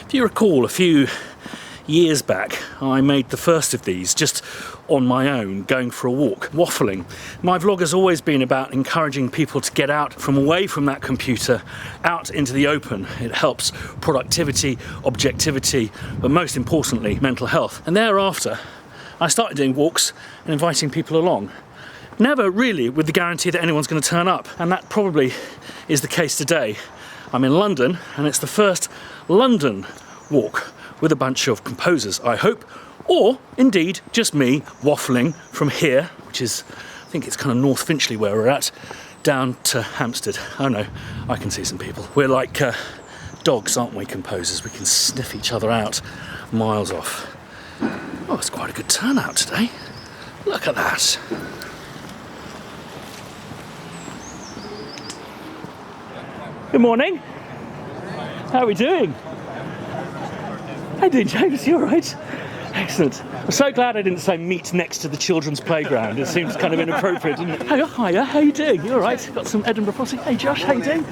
If you recall, a few years back, I made the first of these just on my own, going for a walk, waffling. My vlog has always been about encouraging people to get out from away from that computer, out into the open. It helps productivity, objectivity, but most importantly, mental health. And thereafter, I started doing walks and inviting people along. Never really with the guarantee that anyone's going to turn up, and that probably is the case today. I'm in London, and it's the first London walk with a bunch of composers, I hope, or indeed just me waffling from here, which is, I think it's kind of North Finchley where we're at, down to Hampstead. Oh no, I can see some people. We're like dogs, aren't we, composers? We can sniff each other out miles off. Oh, it's quite a good turnout today. Look at that. Good morning. How are we doing? How you doing, James? You all right? Excellent. I'm so glad I didn't say meet next to the children's playground. It seems kind of inappropriate, doesn't it? Hiya, how you doing? You all right? Got some Edinburgh posse. Hey, Josh, how you doing?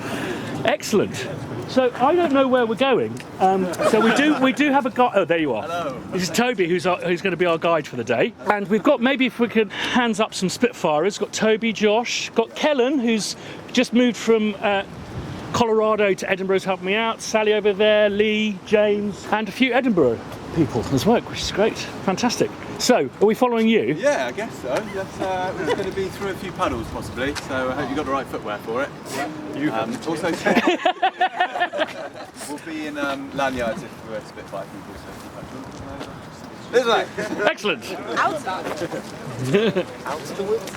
Excellent. So I don't know where we're going. So we do have a guide. Oh, there you are. Hello. This is Toby, who's going to be our guide for the day. And we've got, maybe if we could hands up some Spitfires. Got Toby, Josh, got Kellen, who's just moved from Colorado to Edinburgh to help me out. Sally over there, Lee, James, and a few Edinburgh people as well, which is great. Fantastic. So, are we following you? Yeah, I guess so. It's going to be through a few puddles possibly, so I hope you've got the right footwear for it. Also, we'll be in lanyards if we're Spitfire people, so this way. Excellent. Out the woods.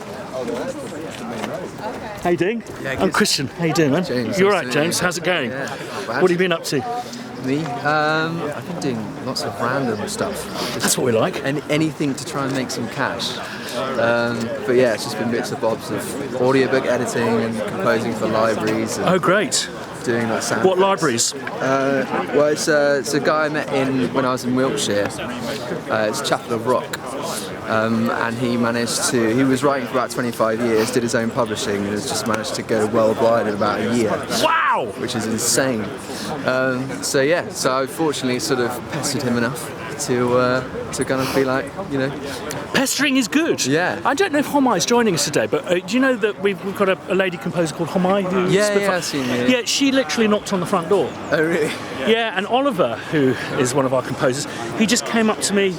How you doing? Yeah, I'm Christian. How you doing, man? James, You all nice right, to meet James? you. How's it going? Yeah, not bad. What have you been up to? Me? I've been doing lots of random stuff. That's what we like. And anything to try and make some cash. But yeah, it's just been bits and bobs of audiobook editing and composing for libraries. And Oh, great. doing like sound. What libraries? Well, it's a guy I met when I was in Wiltshire. It's Chapel of Rock. And he was writing for about 25 years, did his own publishing, and has just managed to go worldwide in about a year. Wow! Which is insane. So I fortunately sort of pestered him enough to kind of be like, you know. Pestering is good. Yeah. I don't know if Homai is joining us today, but do you know that we've got a lady composer called Homai? Yeah, I've seen her. Yeah, she literally knocked on the front door. Oh, really? Yeah, and Oliver, who is one of our composers, he just came up to me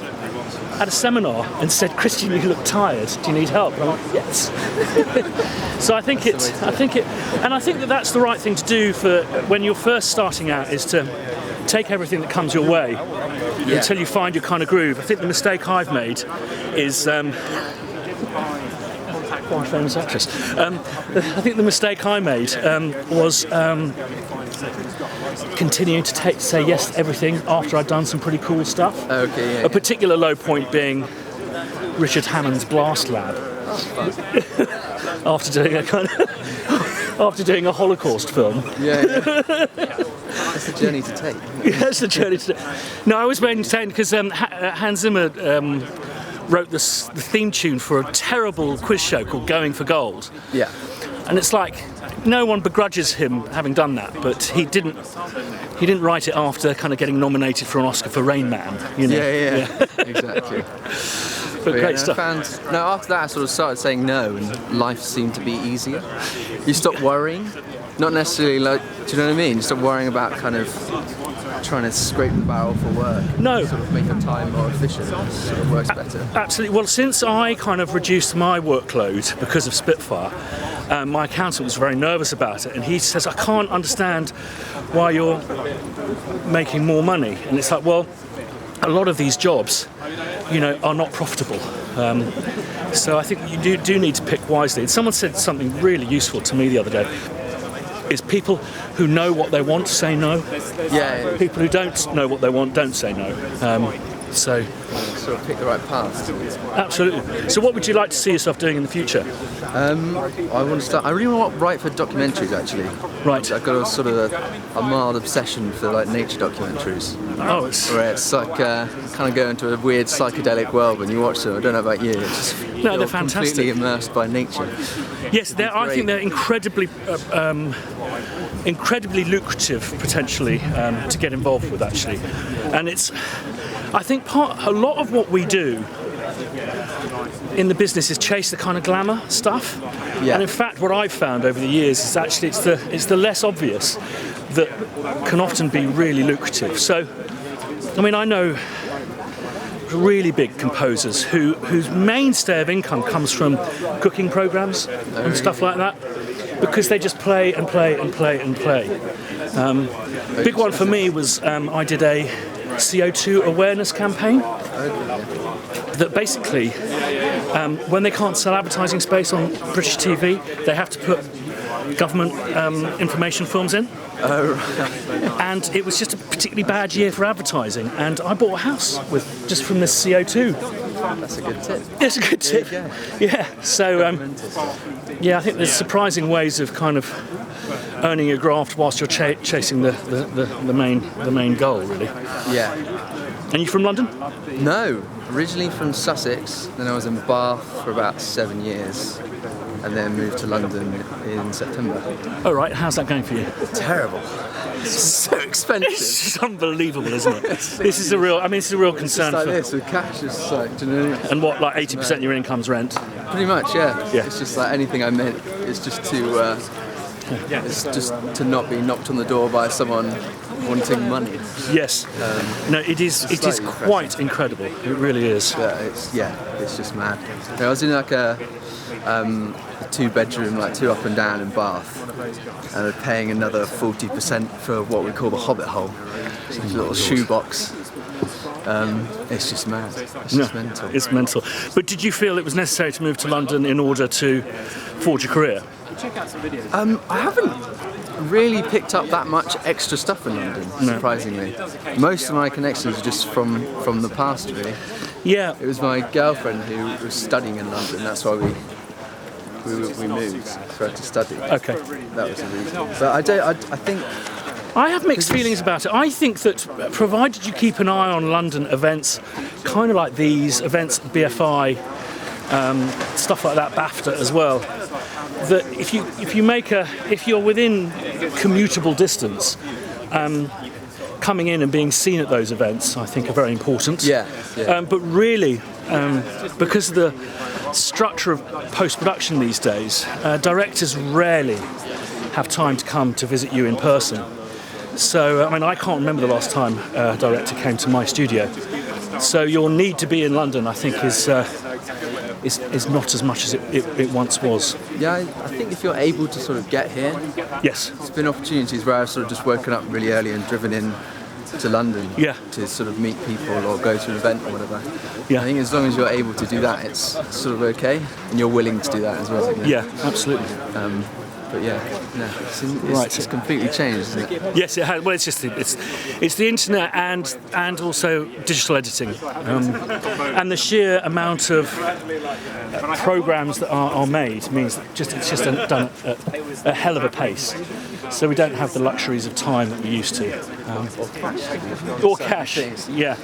at a seminar and said, "Christian, you look tired. Do you need help?" And I'm like, "Yes." So I think that's the right thing to do for when you're first starting out, is to take everything that comes your way until you find your kind of groove. I think the mistake I've made is quite a famous actress. I think the mistake I made was continuing to say yes to everything after I'd done some pretty cool stuff. Okay, yeah. A particular low point being Richard Hammond's Blast Lab. After doing a Holocaust film. Yeah. That's the journey to take. Yeah, that's the journey to take. No, I was maintained because Hans Zimmer wrote the theme tune for a terrible quiz show called Going for Gold. Yeah. And it's like, no one begrudges him having done that, but he didn't write it after kind of getting nominated for an Oscar for Rain Man, you know. Yeah. Exactly. But great stuff. After that I sort of started saying no, and life seemed to be easier. You stop worrying, not necessarily like, do you know what I mean? You stop worrying about kind of trying to scrape the barrel for work. No. Sort of make your time more efficient. It sort of works better. Absolutely. Well, since I kind of reduced my workload because of Spitfire, my accountant was very nervous about it, and he says, "I can't understand why you're making more money." And it's like, well, a lot of these jobs, you know, are not profitable. So I think you do need to pick wisely. And someone said something really useful to me the other day. Is people who know what they want say no. Yeah. People who don't know what they want don't say no. So sort of pick the right path. absolutely. So what would you like to see yourself doing in the future? I really want to write for documentaries actually. Right. I've got a sort of a mild obsession for like nature documentaries. Oh, Where it's like kind of go into a weird psychedelic world when you watch them. I don't know about you. It's just they're fantastic. Completely immersed by nature. Yes, I think they're incredibly incredibly lucrative potentially to get involved with, actually. And I think a lot of what we do in the business is chase the kind of glamour stuff. Yeah. And in fact, what I've found over the years is actually it's the less obvious that can often be really lucrative. So, I mean, I know really big composers whose mainstay of income comes from cooking programs and stuff like that, because they just play and play and play and play. Big one for me was I did a CO2 awareness campaign that basically, when they can't sell advertising space on British TV, they have to put government information films in. Oh, right. And it was just a particularly bad year for advertising, and I bought a house just from this CO2. That's a good tip. It's a good tip. Yeah. So, I think there's surprising ways of kind of earning a graft whilst you're chasing the main goal, really. Yeah. And you from London? No, originally from Sussex. Then I was in Bath for about 7 years, and then moved to London in September. Oh, right. How's that going for you? Terrible. It's so expensive. It's just unbelievable, isn't it? This is a real concern. It's like this with cash. It's like, do you know? And what, like 80% of your income's rent? Pretty much, yeah. Yeah. It's just like anything I meant. It's just to not be knocked on the door by someone wanting money. Yes. No, it is quite incredible. It really is. It's just mad. I was in like a 2-bedroom, like 2 up and down in Bath, and we're paying another 40% for what we call the Hobbit hole. It's a little shoebox. It's just mad. It's just mental. It's mental. But did you feel it was necessary to move to London in order to forge a career? I haven't really picked up that much extra stuff in London, surprisingly. Most of my connections are just from the past, really. Yeah. It was my girlfriend who was studying in London. That's why we moved for her to study. Okay. That was the reason. But I think I have mixed feelings about it. I think that provided you keep an eye on London events, kind of like these events, BFI, stuff like that, BAFTA as well, that if you're within commutable distance, coming in and being seen at those events, I think, are very important. Yeah. But really, because of the structure of post-production these days, directors rarely have time to come to visit you in person. So, I mean, I can't remember the last time a director came to my studio. So your need to be in London, I think, is not as much as it once was. Yeah, I think if you're able to sort of get here, yes, there's been opportunities where I've sort of just woken up really early and driven in to London to sort of meet people or go to an event or whatever. Yeah. I think as long as you're able to do that, it's sort of okay, and you're willing to do that as well. You know? Yeah, absolutely. But it's completely changed, isn't it? Yes, it has. Well, it's just it's the internet and also digital editing, and the sheer amount of programs that are made means that it's just done at a hell of a pace. So we don't have the luxuries of time that we used to. Or cash. Yeah,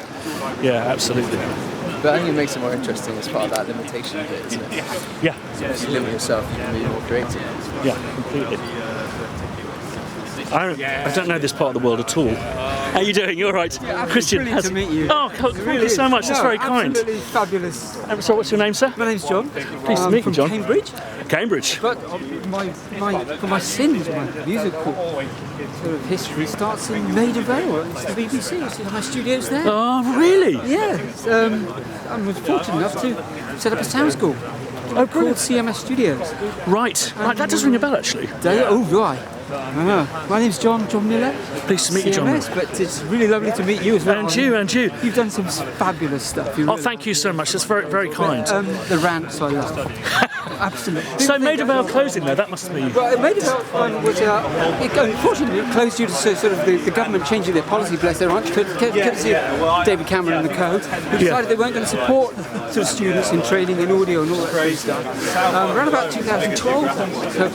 absolutely. But I think it makes it more interesting as part of that limitation bit, isn't it? Yeah. So if you limit yourself, you can be more creative. Yeah, completely. I don't know this part of the world at all. How are you doing? You all right? Christian, brilliant to meet you. Oh, thank you so much. That's very kind. Absolutely fabulous. So what's your name, sir? My name's John. Pleased to meet you, from John. Cambridge. Cambridge. But for my sins, my musical sort of history starts in Maida Vale. It's the BBC. You see my studio's there. Oh, really? Yeah. I was fortunate enough to set up a sound school. Called CMS Studios. Right. That does ring a bell, actually. Oh, right. My name's John Miller. Pleased to meet you, John. CMS, but it's really lovely to meet you as well. And you. You've done some fabulous stuff. Thank you so much. That's very, very kind. The rants I love. Absolutely. So Maida Vale closing there, that must be... Well, Maida Vale was, unfortunately, it closed due to sort of the government changing their policy, bless their hearts, courtesy of David Cameron and the co, who decided they weren't going to support sort of students in training in audio and all that kind of stuff. Around about 2012, so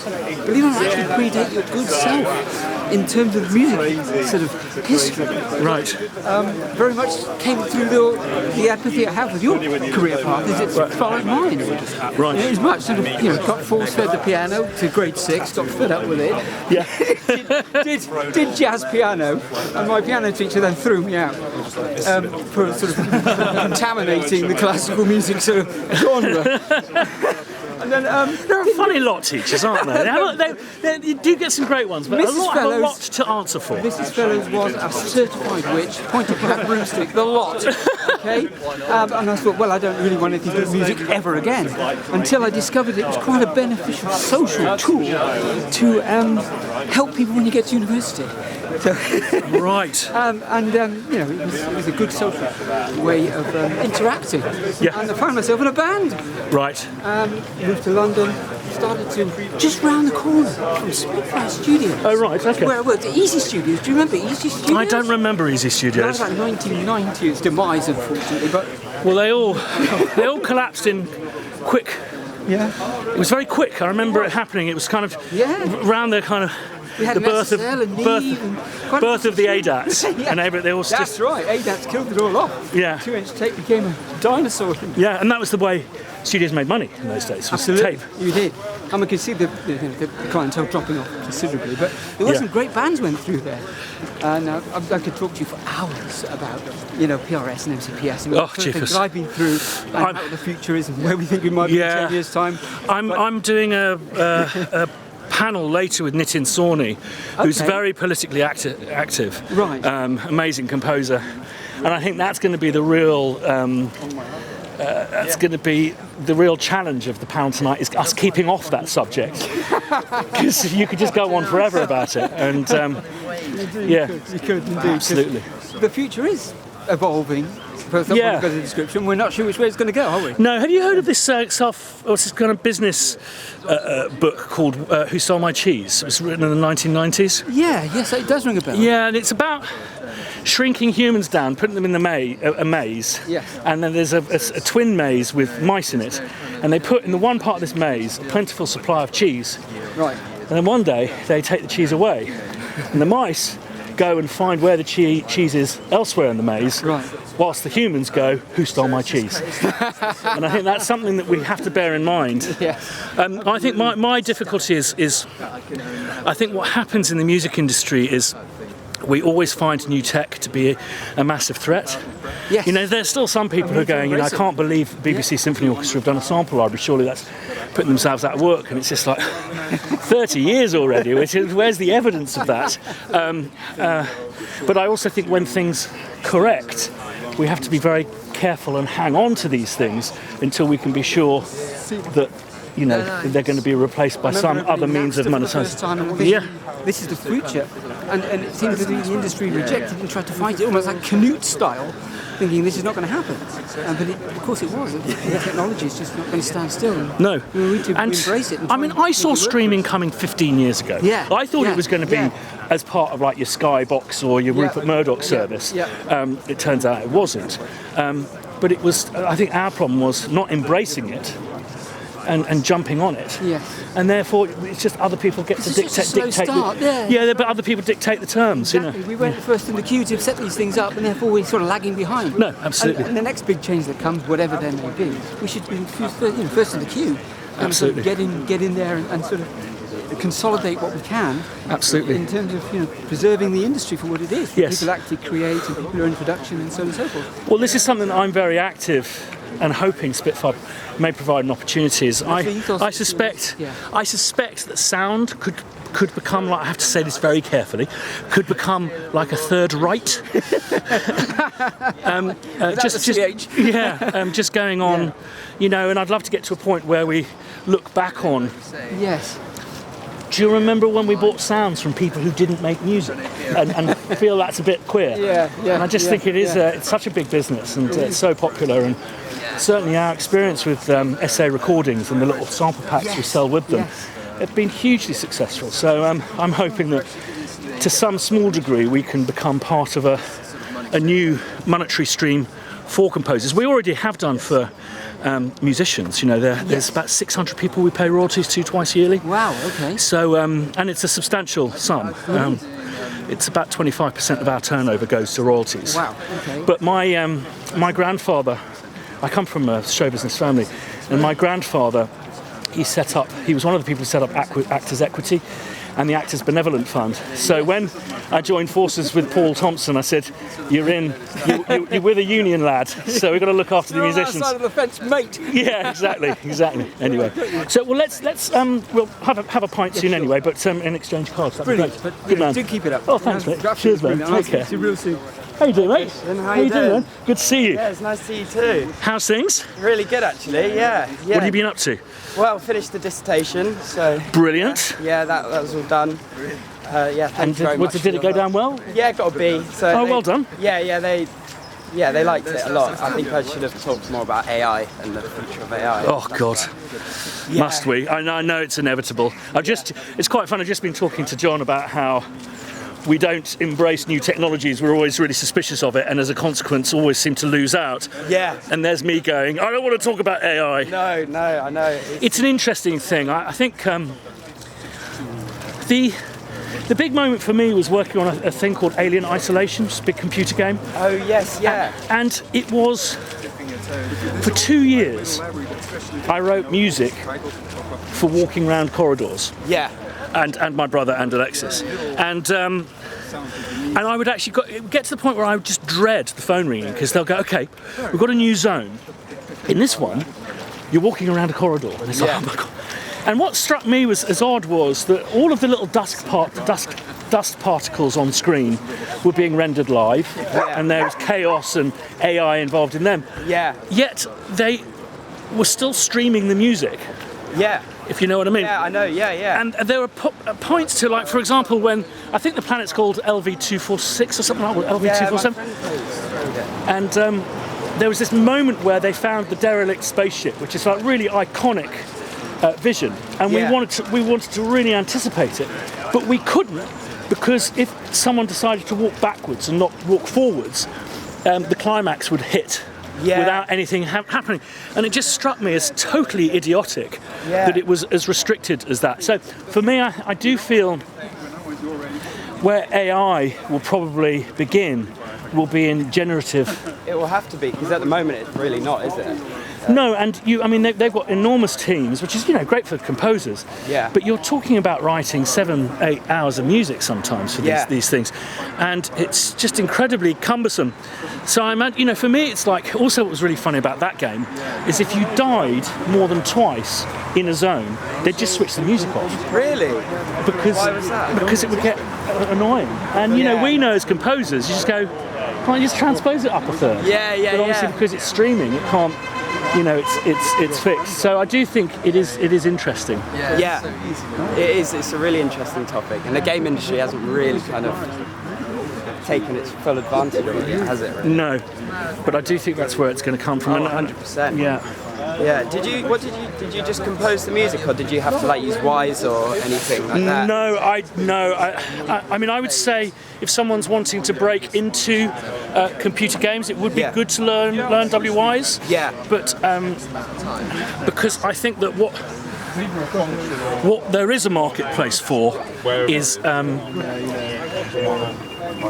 believe it or not, actually predate your good self. in terms of music sort of history, Right. very much came through the empathy I have with your career path as it's followed mine. Right. It was much sort of, got force-fed the piano to grade 6, got fed up with it. Yeah. did jazz piano, and my piano teacher then threw me out for sort of contaminating the classical music sort of genre. And then, They're a funny lot, teachers, aren't they? You do get some great ones, but a Mrs. lot have a lot to answer for. Mrs. Fellows was a certified witch, pointed cat broomstick, the lot. Okay, and I thought, well, I don't really want anything to do with music ever again. Until I discovered it was quite a beneficial social tool to help people when you get to university. So, Right. it was a good social way of interacting. Yeah. And I found myself in a band. Right. Moved to London, started to just round the corner from Spitfire Studios. Oh, right, okay. Where I worked at Easy Studios. Do you remember Easy Studios? I don't remember Easy That Studios. was like 1990, its demise, unfortunately. But Well, they all collapsed in quick. yeah, It was very quick. I remember it happening. It was kind of around the kind of we had the birth of SSL and Neve and quite a birth of the ADATs, Yeah. and everything. They all That's just right. ADATs killed it all off. Yeah. 2-inch tape became a dinosaur. yeah, and that was the way studios made money in those days. Was tape. You did. And we could see the clientele dropping off considerably, but there were some great bands went through there. And I could talk to you for hours about, PRS and MCPS and all the Jesus. things that I've been through and how the future is and where we think we might be in 10 years' time. I'm doing a panel later with Nitin Sawhney, who's Okay. very politically active. Right. Amazing composer, and I think that's going to be the real. That's going to be the real challenge of the panel tonight, is us keeping off that subject, because you could just go on forever about it. And You could indeed. 'cause absolutely. The future is evolving. But that's Yeah. what we've got in the description. We're not sure which way it's going to go, are we? No, have you heard of this this kind of business book called "Who Stole My Cheese"? It was written in the 1990s. Yeah, yes, it does ring a bell. Yeah, and it's about shrinking humans down, putting them in a maze, Yes. and then there's a twin maze with mice in it, and they put in the one part of this maze a plentiful supply of cheese, Right. and then one day they take the cheese away, and the mice go and find where the cheese is elsewhere in the maze, Right. whilst the humans go, "Who stole my cheese?" And I think that's something that we have to bear in mind. Yes. I think my difficulty is I think what happens in the music industry is we always find new tech to be a massive threat. Yes. There's still some people who are going, I can't believe BBC Symphony Orchestra have done a sample library, surely that's putting themselves out of work, and it's just like 30 years already, where's the evidence of that? But I also think when things correct, we have to be very careful and hang on to these things until we can be sure that they're going to be replaced by some other means of monetization. Yeah. Yeah. This is the future. And it seems that the industry rejected and tried to fight it almost like Canute style, thinking this is not going to happen. But of course it was. The technology is just not going to stand still. No. We need to embrace it. I saw streaming coming 15 years ago. Yeah. I thought it was going to be Yeah. as part of like your Skybox or your Rupert Murdoch service. Yeah. It turns out it wasn't. But it was. I think our problem was not embracing it and jumping on it. Yes. And therefore, it's just other people get to It's just a slow start, but other people dictate the terms. Exactly. We went first in the queue to set these things up, and therefore we're sort of lagging behind. No, absolutely. And the next big change that comes, whatever there may be, we should be first in the queue. And Absolutely. sort of get in there and sort of consolidate what we can. Absolutely. In terms of preserving the industry for what it is. Yes. People actually create and people are in production and so on and so forth. Well, this is something that I'm very active and hoping Spitfire may provide an opportunity. I suspect that sound could become, like, I have to say this very carefully, could become like a third right. Just going on, and I'd love to get to a point where we look back on. Yes. Do you remember when we bought sounds from people who didn't make music and feel that's a bit queer? Yeah. And I just think it is. It's such a big business and it's so popular. And certainly our experience with SA recordings and the little sample packs we sell with them have been hugely successful. So I'm hoping that to some small degree we can become part of a new monetary stream for composers. We already have done for musicians. There's about 600 people we pay royalties to twice yearly. Wow, okay. So, and it's a substantial sum. It's about 25% of our turnover goes to royalties. Wow. Okay. But my grandfather, I come from a show business family, and my grandfather, he was one of the people who set up Actors Equity and the Actors Benevolent Fund. So when I joined forces with Paul Thompson, I said, you're with a union lad, so we've got to look after the musicians. You're on that side of the fence, mate. Yeah, exactly. Anyway, so well, let's we'll have a pint soon anyway, but in exchange cards. That'd be Brilliant. great. But Good man. do keep it up. Oh, thanks, mate. Cheers, mate. Take care. See you real soon. How you doing, mate? How you doing? Man? Good to see you. Yeah, it's nice to see you too. How's things? Really good, actually. Yeah. What have you been up to? Well, finished the dissertation, so Brilliant. yeah, that was all done. Yeah, thank you very much. Did it go down well? Yeah, got a B. So Well done. Yeah, they liked it a lot. I think I should have talked more about AI and the future of AI. Oh God, must we? I know it's inevitable. It's quite fun. I've just been talking to John about how we don't embrace new technologies. We're always really suspicious of it, and as a consequence, always seem to lose out. Yeah. And there's me going, I don't want to talk about AI. No, I know. It's an interesting thing. I think the big moment for me was working on a thing called Alien Isolation, it's a big computer game. Oh yes, yeah. And it was, for 2 years, I wrote music for walking around corridors. Yeah. And my brother and Alexis. And I would actually get to the point where I would just dread the phone ringing, because they'll go, okay, we've got a new zone. In this one, you're walking around a corridor. And it's like, oh my God. And what struck me was as odd was that all of the little dust particles on screen were being rendered live, and there was chaos and AI involved in them. Yeah. Yet they were still streaming the music. Yeah. If you know what I mean. Yeah, I know. Yeah. And there were points to, like, for example, when I think the planet's called LV-246 or something like that, LV-247. And there was this moment where they found the derelict spaceship, which is like really iconic vision, and we wanted to really anticipate it, but we couldn't, because if someone decided to walk backwards and not walk forwards, the climax would hit. Without anything happening. And it just struck me as totally idiotic that it was as restricted as that. So for me, I do feel where AI will probably begin will be in generative. It will have to be, because at the moment it's really not, is it? No, and they've got enormous teams, which is great for composers. Yeah. But you're talking about writing 7-8 hours of music sometimes for these things, and it's just incredibly cumbersome. So for me, it's like, also what was really funny about that game is if you died more than twice in a zone, they'd just switch the music off. Really? Because why was that? Because it would get annoying, and we know as composers, you just go, can't you just transpose it up a third? Yeah. But obviously, because it's streaming, it can't. It's fixed. So I do think it is interesting. Yeah, it is. It's a really interesting topic, and the game industry hasn't really kind of taken its full advantage of it yet, has it? Really? No, but I do think that's where it's going to come from. 100%. Yeah. Yeah. Did you just compose the music, or did you have to use Wise or anything like that? No. I would say if someone's wanting to break into computer games, it would be good to learn WWise. Yeah. But because I think that what there is a marketplace for is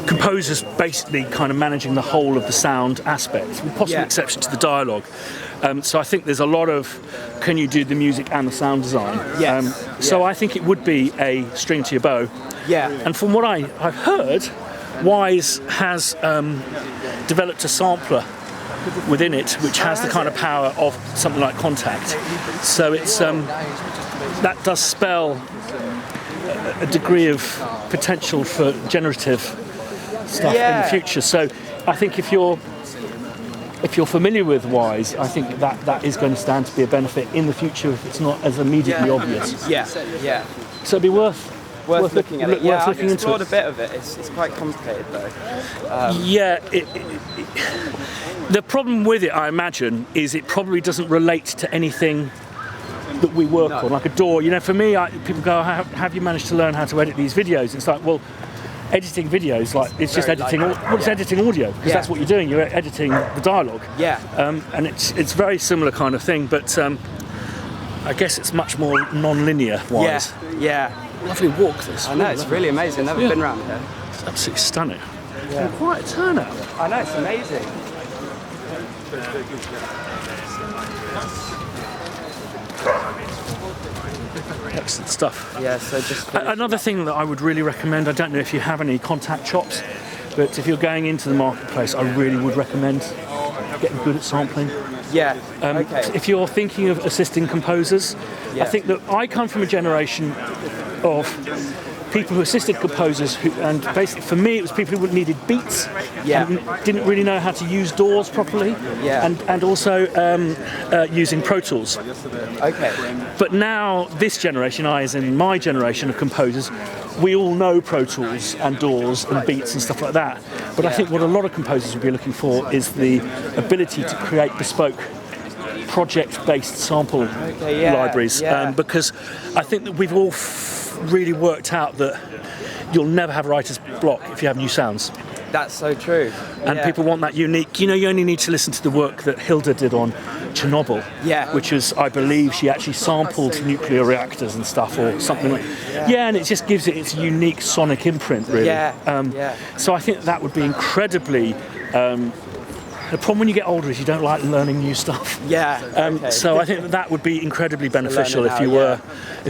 composers basically kind of managing the whole of the sound aspect, with possible exception to the dialogue. So I think there's a lot of, can you do the music and the sound design? Yes. So I think it would be a string to your bow. Yeah. And from what I've heard, Wise has developed a sampler within it which has the kind of power of something like Contact. So it's that does spell a degree of potential for generative stuff in the future. So I think if you're familiar with Wise, I think that is going to stand to be a benefit in the future if it's not as immediately obvious. Yeah. So it'd be worth looking at it. Yeah, I've explored into a bit of it. It's quite complicated though. The problem with it, I imagine, is it probably doesn't relate to anything that we work on, like a DAW. For me, people go, have you managed to learn how to edit these videos? It's like, well, editing videos, it's just editing. It's editing audio, because that's what you're doing. You're editing the dialogue. Yeah. And it's very similar kind of thing, but I guess it's much more non-linear Wise. Yeah. lovely walk this. I know, it's really amazing. Never been around here. It's absolutely stunning. Yeah. And quite a turnout. I know, it's amazing. Excellent stuff. Yeah, so just another thing that I would really recommend, I don't know if you have any contact shops, but if you're going into the marketplace, I really would recommend getting good at sampling. Yeah, okay. If you're thinking of assisting composers, I think that I come from a generation of people who assisted composers, and basically for me it was people who needed beats and didn't really know how to use DAWs properly, and also using Pro Tools. Okay. But now this generation, as in my generation of composers, we all know Pro Tools and DAWs and beats and stuff like that. But I think what a lot of composers would be looking for is the ability to create bespoke project-based sample libraries, because I think that we've all really worked out that you'll never have writer's block if you have new sounds. That's so true. And people want that unique. You know, you only need to listen to the work that Hilda did on Chernobyl, which was, I believe, she actually sampled nuclear reactors and stuff, or something like. And it just gives it its unique sonic imprint, really. So I think that would be incredibly. The problem when you get older is you don't like learning new stuff. So I think that would be incredibly beneficial if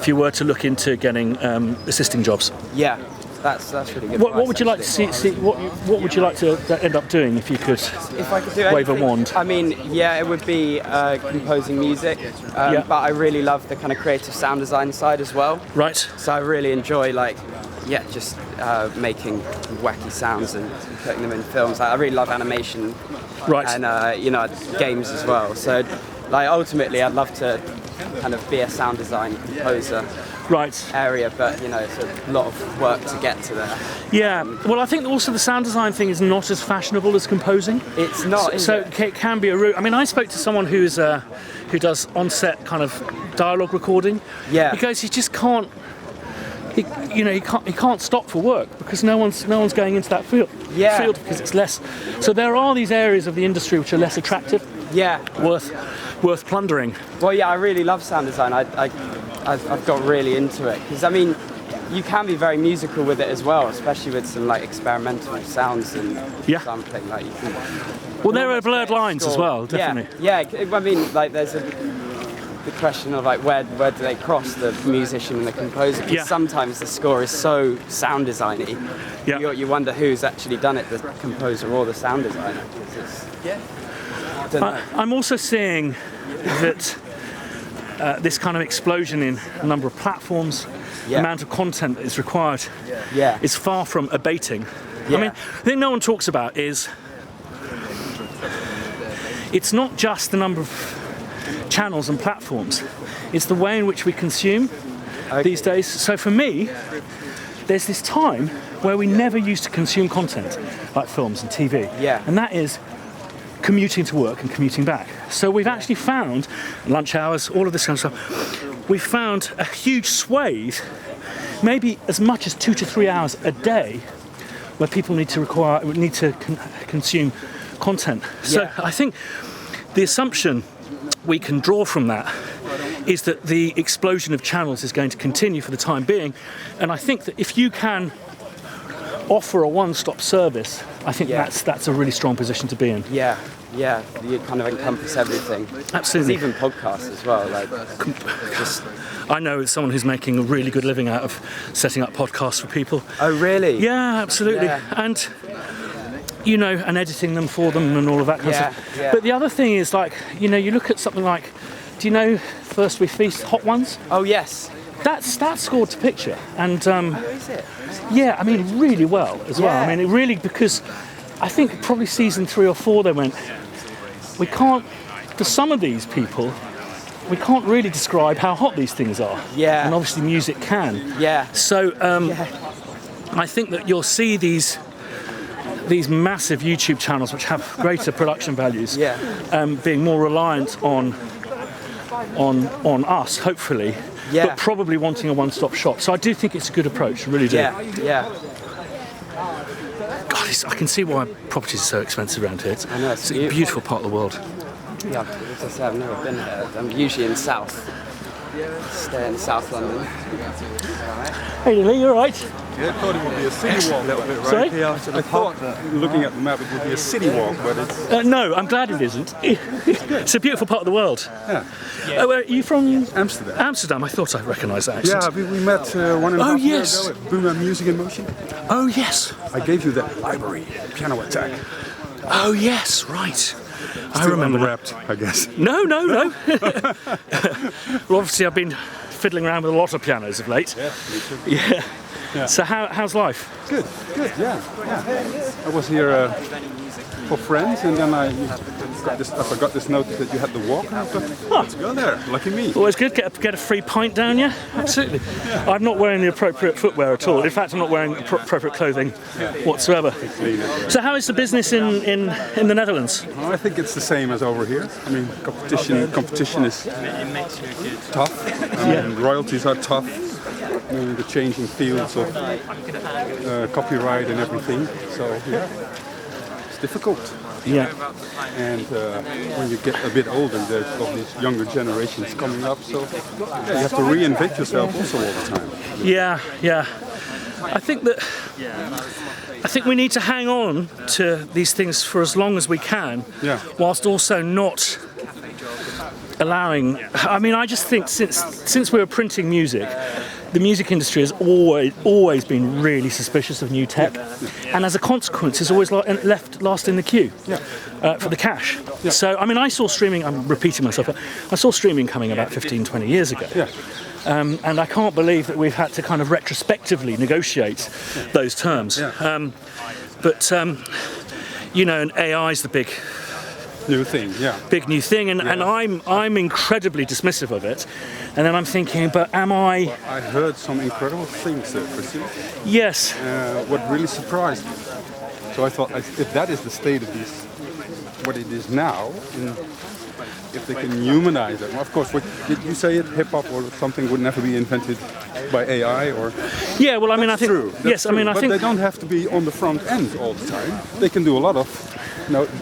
you were to look into getting assisting jobs. That's really good. What would you like to see? What would you like to end up doing if you could? If I could do wave anything, a wand. I mean, it would be composing music, but I really love the kind of creative sound design side as well. Right. So I really enjoy just making wacky sounds and putting them in films. I really love animation. Right. And games as well. So, ultimately, I'd love to kind of be a sound design composer. Area, but it's a lot of work to get to there. Well, I think also the sound design thing is not as fashionable as composing. It's not. So it can be a route. I mean, I spoke to someone who does on-set kind of dialogue recording. He goes, he just can't. He can't stop for work because no one's going into that field because it's less. So there are these areas of the industry which are less attractive. Worth plundering. Well, I really love sound design. I've got really into it because I mean, you can be very musical with it as well, especially with some experimental sounds and something like you can. Well, there are blurred lines as well, definitely. I mean, there's the question of where do they cross the musician and the composer? Because sometimes the score is so sound designy. You wonder who's actually done it, the composer or the sound designer. I'm also seeing that this kind of explosion in the number of platforms, the amount of content that is required, is far from abating. I mean, the thing no one talks about is it's not just the number of channels and platforms, it's the way in which we consume these days. So for me, there's this time where we never used to consume content like films and TV, and that is commuting to work and commuting back. So we've actually found lunch hours, all of this kind of stuff. We've found a huge swathe, maybe as much as 2 to 3 hours a day, where people need to consume content. So I think the assumption we can draw from that is that the explosion of channels is going to continue for the time being, and I think that if you can offer a one-stop service, I think that's a really strong position to be in. You kind of encompass everything. Absolutely. There's even podcasts as well. I know someone who's making a really good living out of setting up podcasts for people. Oh, really? Yeah, absolutely. And and editing them for them and all of that kind of stuff. But the other thing is you look at something like, do you know First We Feast Hot Ones? Oh, yes. That's scored to picture, and is it? Yeah, I mean really well as well. I mean it really, because I think probably season 3 or 4 they went, we can't, for some of these people, we can't really describe how hot these things are. And obviously music can. So I think that you'll see these massive YouTube channels which have greater production values being more reliant on us, hopefully, but probably wanting a one-stop shop. So I do think it's a good approach, I really do. God, I can see why properties are so expensive around here. I know, it's a beautiful part of the world. As I say, I've never been here. I'm usually in South. Stay in South London. Hey, Lee, you all right? Yeah, I thought it would be a city walk a little bit, right? Sorry? I thought, looking at the map, it would be a city walk, but it's... No, I'm glad it isn't. It's a beautiful part of the world. Yeah. Where are you from? Amsterdam. Amsterdam. I thought I recognised that accent. Yeah, we met 1.5 years yes. ago at Buma Music in Motion. Oh, yes. I gave you that library, Piano Attack. Oh, yes, right. I Still remember that. unwrapped, I guess. No. Well, obviously, I've been fiddling around with a lot of pianos of late. Yeah, me too. Yeah. So how's life? Good, yeah. I was here for friends, and then I got this notice that you had the walk, and I thought, let's go there. Lucky me. Always good. Get a free pint down, yeah? Absolutely. I'm not wearing the appropriate footwear at all. In fact, I'm not wearing appropriate clothing whatsoever. So how is the business in the Netherlands? I think it's the same as over here. I mean, competition is tough. Royalties are tough. The changing fields of copyright and everything. So yeah, it's difficult. Yeah. And when you get a bit older, there's all these younger generations coming up. So yeah, you have to reinvent yourself also all the time. Yeah. I think we need to hang on to these things for as long as we can, whilst also not allowing. I mean, I just think since we were printing music, the music industry has always been really suspicious of new tech, and as a consequence, is always left last in the queue for the cash. So, I mean, I saw streaming. I'm repeating myself, but I saw streaming coming about 15, 20 years ago. And I can't believe that we've had to kind of retrospectively negotiate those terms. But and AI is the big new thing, big new thing, and I'm incredibly dismissive of it. And then I'm thinking, but am I? Well, I heard some incredible things there, Chrissy. Yes. What really surprised me. So I thought, if that is the state of this, what it is now, if they can humanize it. Well, of course, did you say it? Hip hop or something would never be invented by AI, or? Yeah. Well, I mean, I think. True. Yes. True. I mean, I but think they don't have to be on the front end all the time. They can do a lot of.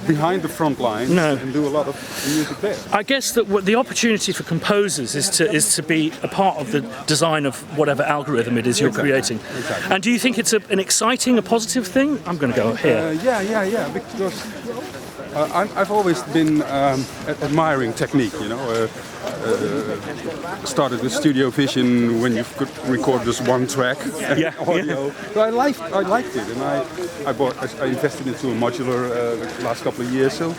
Behind the front line and do a lot of music there. I guess that the opportunity for composers is to be a part of the design of whatever algorithm it is you're creating. Exactly. And do you think it's an exciting, a positive thing? I'm going to go here. Yeah. Because I've always been admiring technique. Started with Studio Vision when you could record just one track audio. So I liked it, and I invested into a modular the last couple of years. So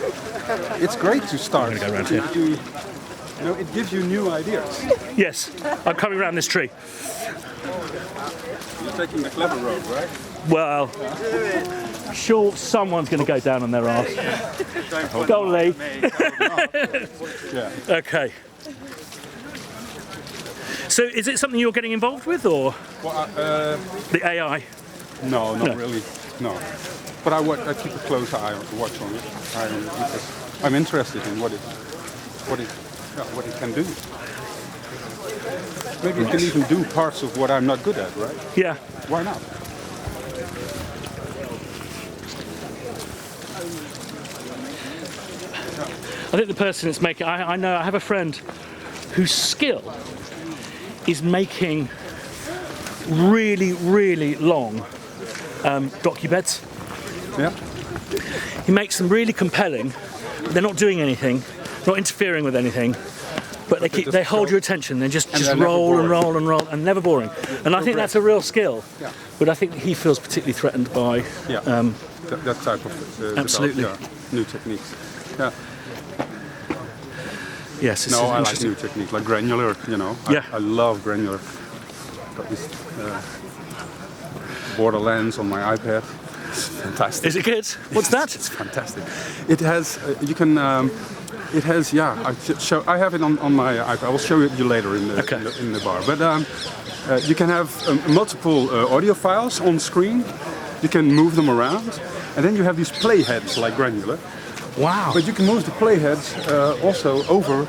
it's great to start. I'm going to go around here. It gives you new ideas. Yes, I'm coming around this tree. You're taking the clever road, right? Well, sure, someone's going to go down on their arse. Go, Lee. Okay. So, is it something you're getting involved with, or the AI? No, not really. No, but I keep a close eye on watch on it. Because I'm interested in what it can do. Maybe it can even do parts of what I'm not good at, right? Yeah. Why not? I think the person that's making, I know, I have a friend whose skill is making really, really long docubeds. Yeah. He makes them really compelling. They're not doing anything, not interfering with anything, but they hold your attention. They just roll and roll and roll, and never boring. And I think that's a real skill. Yeah. But I think he feels particularly threatened by that type of absolutely new techniques. Yeah. Yes. No, I like new techniques, like granular. I love granular. Got this Borderlands on my iPad. It's fantastic. Is it good? What's that? It's fantastic. It has. You can. It has. Yeah. I have it on my iPad. I will show it you later in the bar. But you can have multiple audio files on screen. You can move them around, and then you have these playheads like granular. Wow. But you can move the playheads also over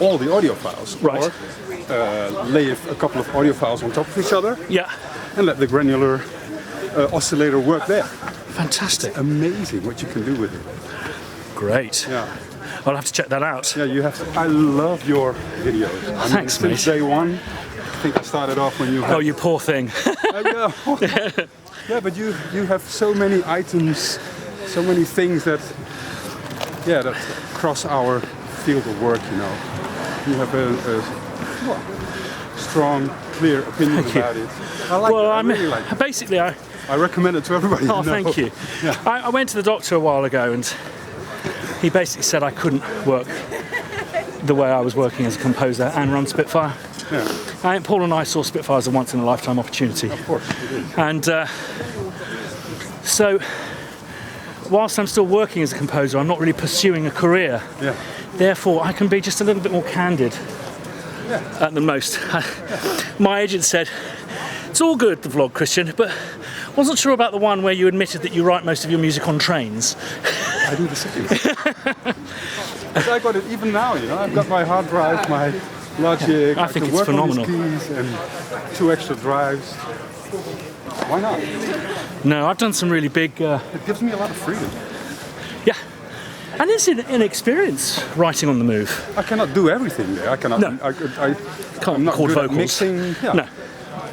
all the audio files. Right. Or lay a couple of audio files on top of each other. Yeah. And let the granular oscillator work there. Fantastic. It's amazing what you can do with it. Great. Yeah. I'll have to check that out. Yeah, you have to. I love your videos. I mean, Thanks, mate. since day one, I think I started off when you had... Oh, you poor thing. Yeah, but you have so many items, so many things that cross our field of work, you know. You have a strong, clear opinion about it. I like it. I really like it. Basically, I recommend it to everybody. Oh, thank you. Yeah. I went to the doctor a while ago and he basically said I couldn't work the way I was working as a composer and run Spitfire. Yeah. Paul and I saw Spitfire as a once-in-a-lifetime opportunity. Of course, it is. And so, whilst I'm still working as a composer, I'm not really pursuing a career. Yeah. Therefore, I can be just a little bit more candid at the most. My agent said, it's all good, the vlog, Christian, but wasn't sure about the one where you admitted that you write most of your music on trains. I do the same. But I got it even now, you know. I've got my hard drive, my Logic. I think can it's work phenomenal. On these keys and 2 extra drives. Why not? No, I've done some really big... It gives me a lot of freedom. Yeah. And it's an experience writing on the move. I cannot do everything there. I cannot. No. I'm not record good at vocals. mixing. Yeah. No.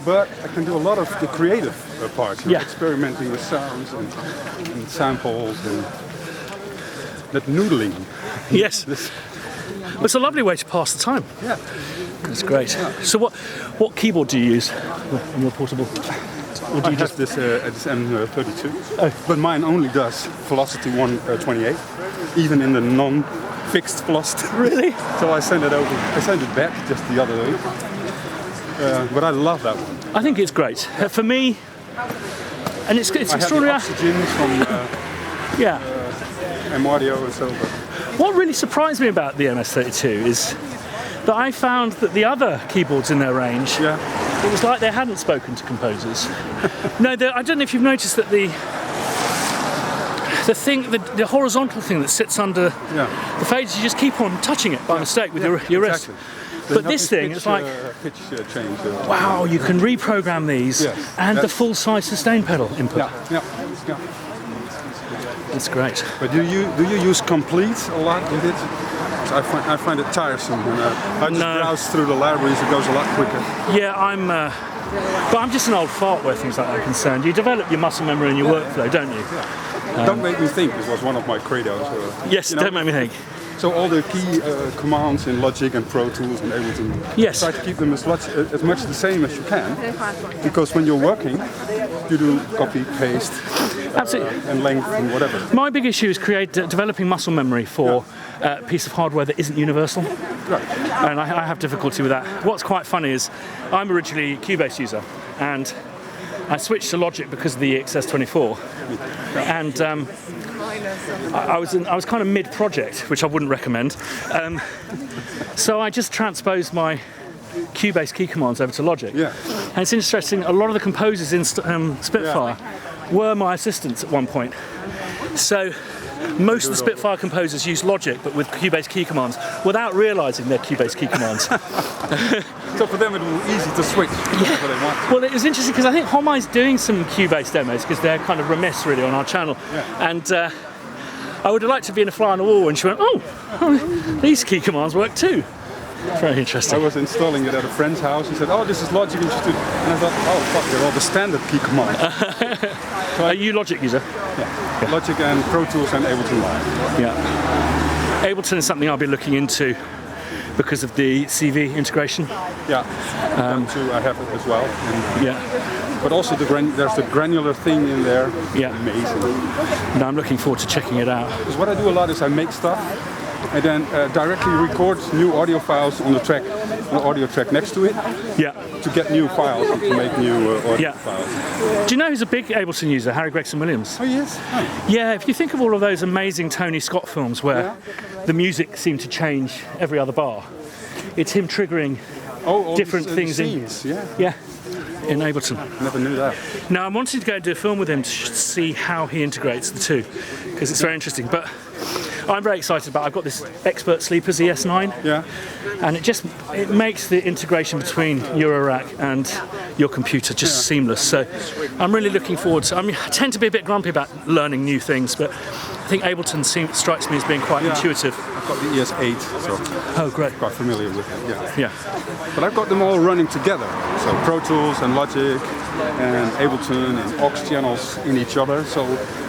But I can do a lot of the creative parts. Yeah. Experimenting with sounds and samples and that noodling. Yes. Well, it's a lovely way to pass the time. Yeah. It's great. Yeah. So what keyboard do you use on your portable? Or do I you have this M32, but mine only does Velocity 128, even in the non-fixed velocity. Really? So I sent it over. I sent it back just the other day. But I love that one. I think it's great. For me, and it's extraordinary. I have the Oxygen from M-Audio and so. But what really surprised me about the MS-32 is that I found that the other keyboards in their range, it was like they hadn't spoken to composers. No, I don't know if you've noticed that the the horizontal thing that sits under the faders, you just keep on touching it by mistake with your wrist. But this thing, it's like, pitch change. Wow, you can reprogram these and the full-size sustain pedal input. Yeah. It's great. But do you use complete a lot with it? I find it tiresome. I just browse through the libraries. It goes a lot quicker. Yeah, but I'm just an old fart where things like that are concerned. You develop your muscle memory and your workflow, don't you? Yeah. Don't make me think. This was one of my credos. Yes, don't make me think. So all the key commands in Logic and Pro Tools and Ableton, try to keep them as much the same as you can, because when you're working, you do copy, paste, absolutely, and length and whatever. My big issue is developing muscle memory for a piece of hardware that isn't universal, and I have difficulty with that. What's quite funny is I'm originally a Cubase user, and I switched to Logic because of the EXS24, and I was kind of mid-project, which I wouldn't recommend. So I just transposed my Cubase key commands over to Logic. Yeah. And it's interesting, a lot of the composers in Spitfire were my assistants at one point. So most of the Spitfire composers use Logic, but with Cubase key commands, without realising they're Cubase key commands. So for them it was easy to switch. Well, it was interesting because I think Homai's doing some Cubase demos because they're kind of remiss really on our channel. And I would have liked to be in a fly on the wall, and she went, oh, these key commands work too. Very interesting. I was installing it at a friend's house. He said, oh, this is Logic. And I thought, oh, fuck, they're all the standard key commands. Are you Logic user? Yeah. Logic and Pro Tools and Ableton Live. Yeah. Ableton is something I'll be looking into because of the CV integration. Yeah. I have it as well. And, but also there's the granular thing in there. Yeah. Amazing. No, I'm looking forward to checking it out. Because what I do a lot is I make stuff and then directly record new audio files on the audio track next to it. Yeah. To get new files and to make new audio files. Do you know who's a big Ableton user? Harry Gregson Williams. Oh, yes. Oh. Yeah, if you think of all of those amazing Tony Scott films where the music seemed to change every other bar, it's him triggering different things scenes. in Ableton. Never knew that. Now, I'm wanting to go and do a film with him to see how he integrates the two, because it's very interesting. But I'm very excited about. I've got this Expert Sleepers ES9. Yeah. And it makes the integration between Eurorack and your computer just seamless. So I'm really looking forward to. I tend to be a bit grumpy about learning new things, but I think Ableton strikes me as being quite intuitive. I've got the ES8, so Oh, great. quite familiar with it. Yeah. Yeah. But I've got them all running together. So Pro Tools and Logic and Ableton and aux channels in each other. So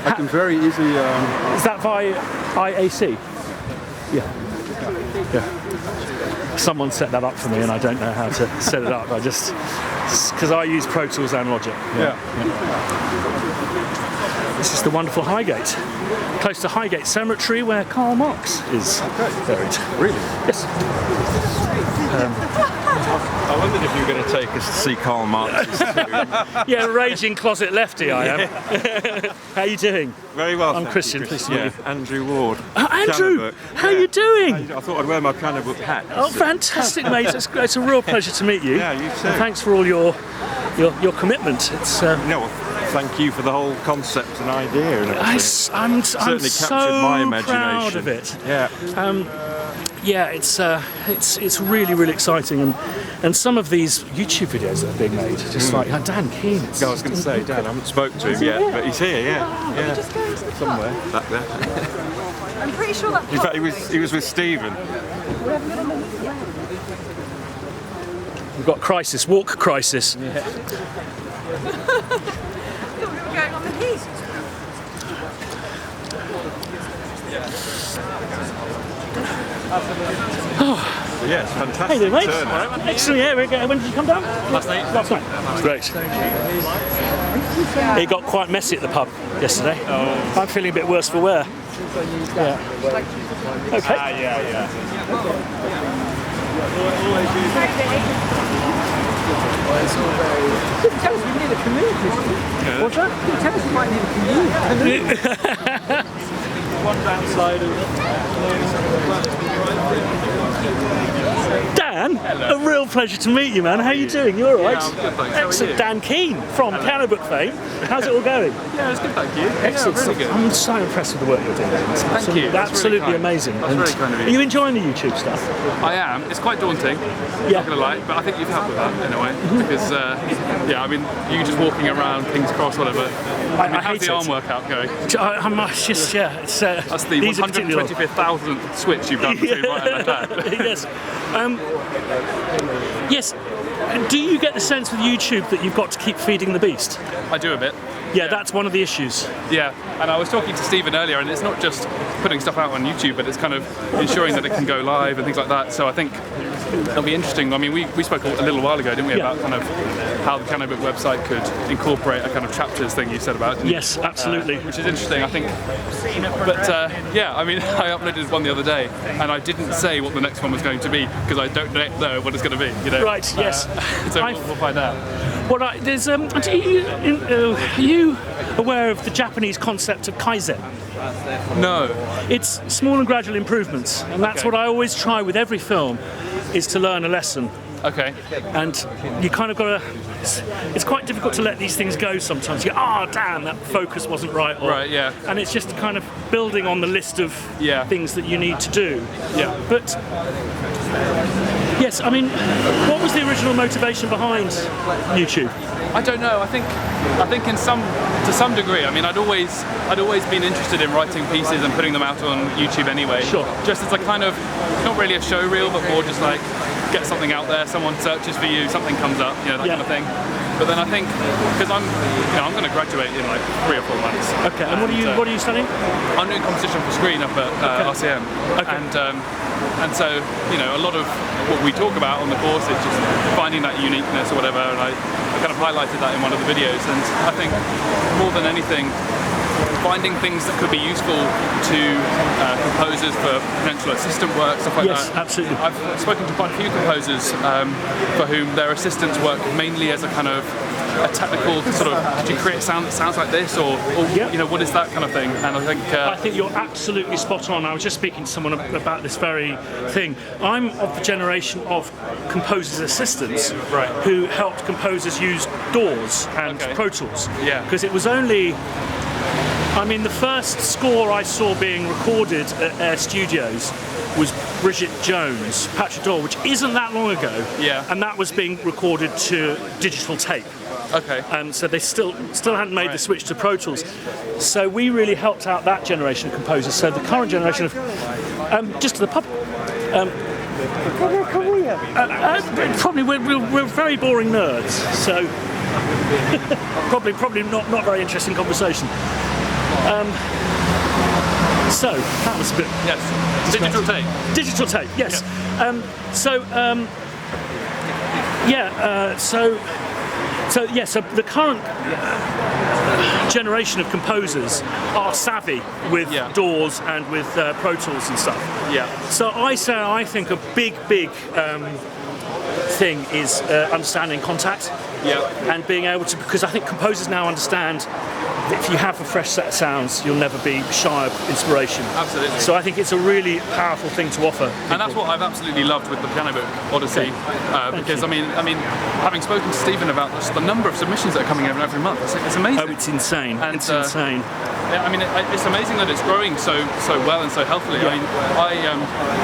I can very easily. Is that via IAC? Yeah. Yeah. Someone set that up for me, and I don't know how to set it up. I just because I use Pro Tools and Logic. Yeah. This is the wonderful Highgate, close to Highgate Cemetery, where Karl Marx is buried. Really? Yes. I wondered if you were going to take us to see Karl Marx's tomb. Yeah, raging closet lefty I am. How you doing? Very well. I'm Christian. Pleased to meet you. Andrew Ward. Andrew, Piano book. how you doing? I thought I'd wear my piano book hat. Oh, fantastic, mate! It's a real pleasure to meet you. Yeah, you too. And thanks for all your commitment. It's No, thank you for the whole concept and idea and everything. I'm Certainly so captured my imagination. proud of it. Yeah. Yeah, it's really, really exciting, and some of these YouTube videos that are being made, just like Dan Keane. I was going to say, Dan, I haven't spoken to him yet, but he's here. Yeah. Somewhere back there. I'm pretty sure that. In fact, he was with Stephen. We've got crisis, walk crisis. We were going on the heat. Yeah, it's fantastic. Hey there, mate. turnout. Excellent. Yeah, when did you come down? Last night. Last night. Great. It got quite messy at the pub yesterday. Oh. I'm feeling a bit worse for wear. Yeah. Okay. Yeah. Tell us we need a community. What's that? Tell us we might need a community. One downside Dan, a real pleasure to meet you, man. How are you doing? You all right? Yeah, I'm good, thanks. Excellent. Dan Keane from Piano Book fame. How's it all going? Yeah, it's good, thank you. Excellent Yeah, really stuff. good. I'm so impressed with the work you're doing. Thank you. That's Absolutely really kind. amazing. That's And very kind of you. Are you enjoying the YouTube stuff? I am. It's quite daunting, Yeah. not gonna lie, but I think you've helped with that in a way. Because, I mean, you just walking around King's Cross, whatever. I mean, I how's hate the it. arm workout going? I'm just, yeah. It's, That's the these are particularly- 125,000th switch you've done between right and left hand. Yes. Yes. Do you get the sense with YouTube that you've got to keep feeding the beast? I do a bit. Yeah, that's one of the issues. Yeah, and I was talking to Stephen earlier, and it's not just putting stuff out on YouTube, but it's kind of ensuring that it can go live and things like that. So I think it'll be interesting. I mean, we spoke a little while ago, didn't we, Yeah. about kind of how the Piano Book website could incorporate a kind of chapters thing you said about, didn't you? Yes, absolutely. Which is interesting, I think. But I mean, I uploaded one the other day, and I didn't say what the next one was going to be because I don't know what it's going to be. You know? Right, yes. So we'll find out. There's are you aware of the Japanese concept of Kaizen? No. It's small and gradual improvements, and that's Okay. what I always try with every film, is to learn a lesson. Okay. And you kind of got to. It's quite difficult to let these things go sometimes. You go, damn, that focus wasn't right. Right, yeah. And it's just kind of building on the list of things that you need to do. Yeah. But yes, I mean, what was the original motivation behind YouTube? I don't know. I think to some degree. I mean, I'd always been interested in writing pieces and putting them out on YouTube anyway. Sure. Just as a kind of, not really a show reel, but more just like get something out there. Someone searches for you, something comes up, that kind of thing. But then I think because I'm going to graduate in like 3 or 4 months. Okay. And what are you studying? I'm doing composition for screen up at RCM. Okay. And so, a lot of what we talk about on the course is just finding that uniqueness or whatever, and I kind of highlighted that in one of the videos. And I think more than anything, finding things that could be useful to composers for potential assistant work, stuff like that. Yes, absolutely. I've spoken to quite a few composers for whom their assistants work mainly as a kind of a technical sort of, did you create sound that sounds like this, or what is that kind of thing? And I think you're absolutely spot on. I was just speaking to someone about this very thing. I'm of the generation of composers' assistants who helped composers use DAWs and Pro Tools. Yeah. Because it was only, I mean, the first score I saw being recorded at Air Studios was Bridget Jones, Patrick Doyle, which isn't that long ago. Yeah. And that was being recorded to digital tape. Okay. So they still hadn't made the switch to Pro Tools. So we really helped out that generation of composers. So the current generation of just to the pub. Probably we're very boring nerds. So probably not very interesting conversation. So that was a bit. Yes. Digital tape. Digital tape. Yes. Yeah. So the current generation of composers are savvy with DAWs and with Pro Tools and stuff. Yeah. So I think a big thing is understanding contact. Yeah. And being able to, because I think composers now understand that if you have a fresh set of sounds, you'll never be shy of inspiration. Absolutely. So I think it's a really powerful thing to offer people. And that's what I've absolutely loved with the Piano Book Odyssey, because I mean, having spoken to Stephen about this, the number of submissions that are coming in every month, it's amazing. Oh, it's insane. And, it's insane. Yeah, I mean, it's amazing that it's growing so well and so healthily. Yeah. I mean,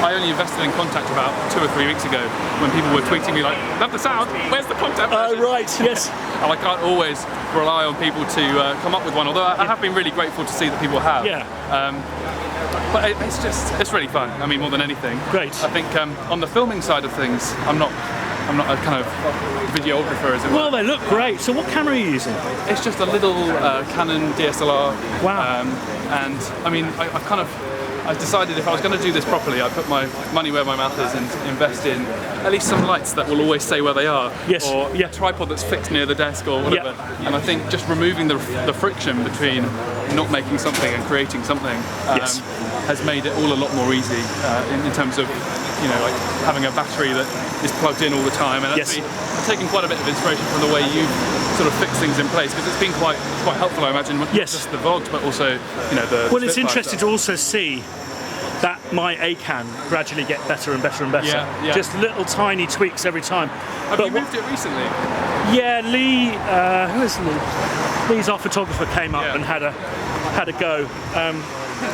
I only invested in Contact about 2 or 3 weeks ago when people were tweeting me like, "Love the sound. Where's the Contact version?" Oh, right. Yes. And I can't always rely on people to come up with one. Although I have been really grateful to see that people have. Yeah. But it's really fun. I mean, more than anything. Great. I think on the filming side of things, I'm not a kind of videographer, as it were. Well, they look great. So what camera are you using? It's just a little Canon DSLR. Wow. And I mean, I decided if I was going to do this properly, I'd put my money where my mouth is and invest in at least some lights that will always say where they are. Yes. Or a tripod that's fixed near the desk or whatever. Yeah. And I think just removing the friction between not making something and creating something has made it all a lot more easy in terms of, you know, like having a battery that is plugged in all the time. And actually, I've taken quite a bit of inspiration from the way you've sort of fixed things in place, because it's been quite helpful, I imagine, not just the VODs, but also, you know, the. Well, it's interesting to also see that my ACAN gradually get better and better and better. Yeah. Just little tiny tweaks every time. Have you moved it recently? Yeah, Lee. Who is Lee? Lee's our photographer came up and had a go.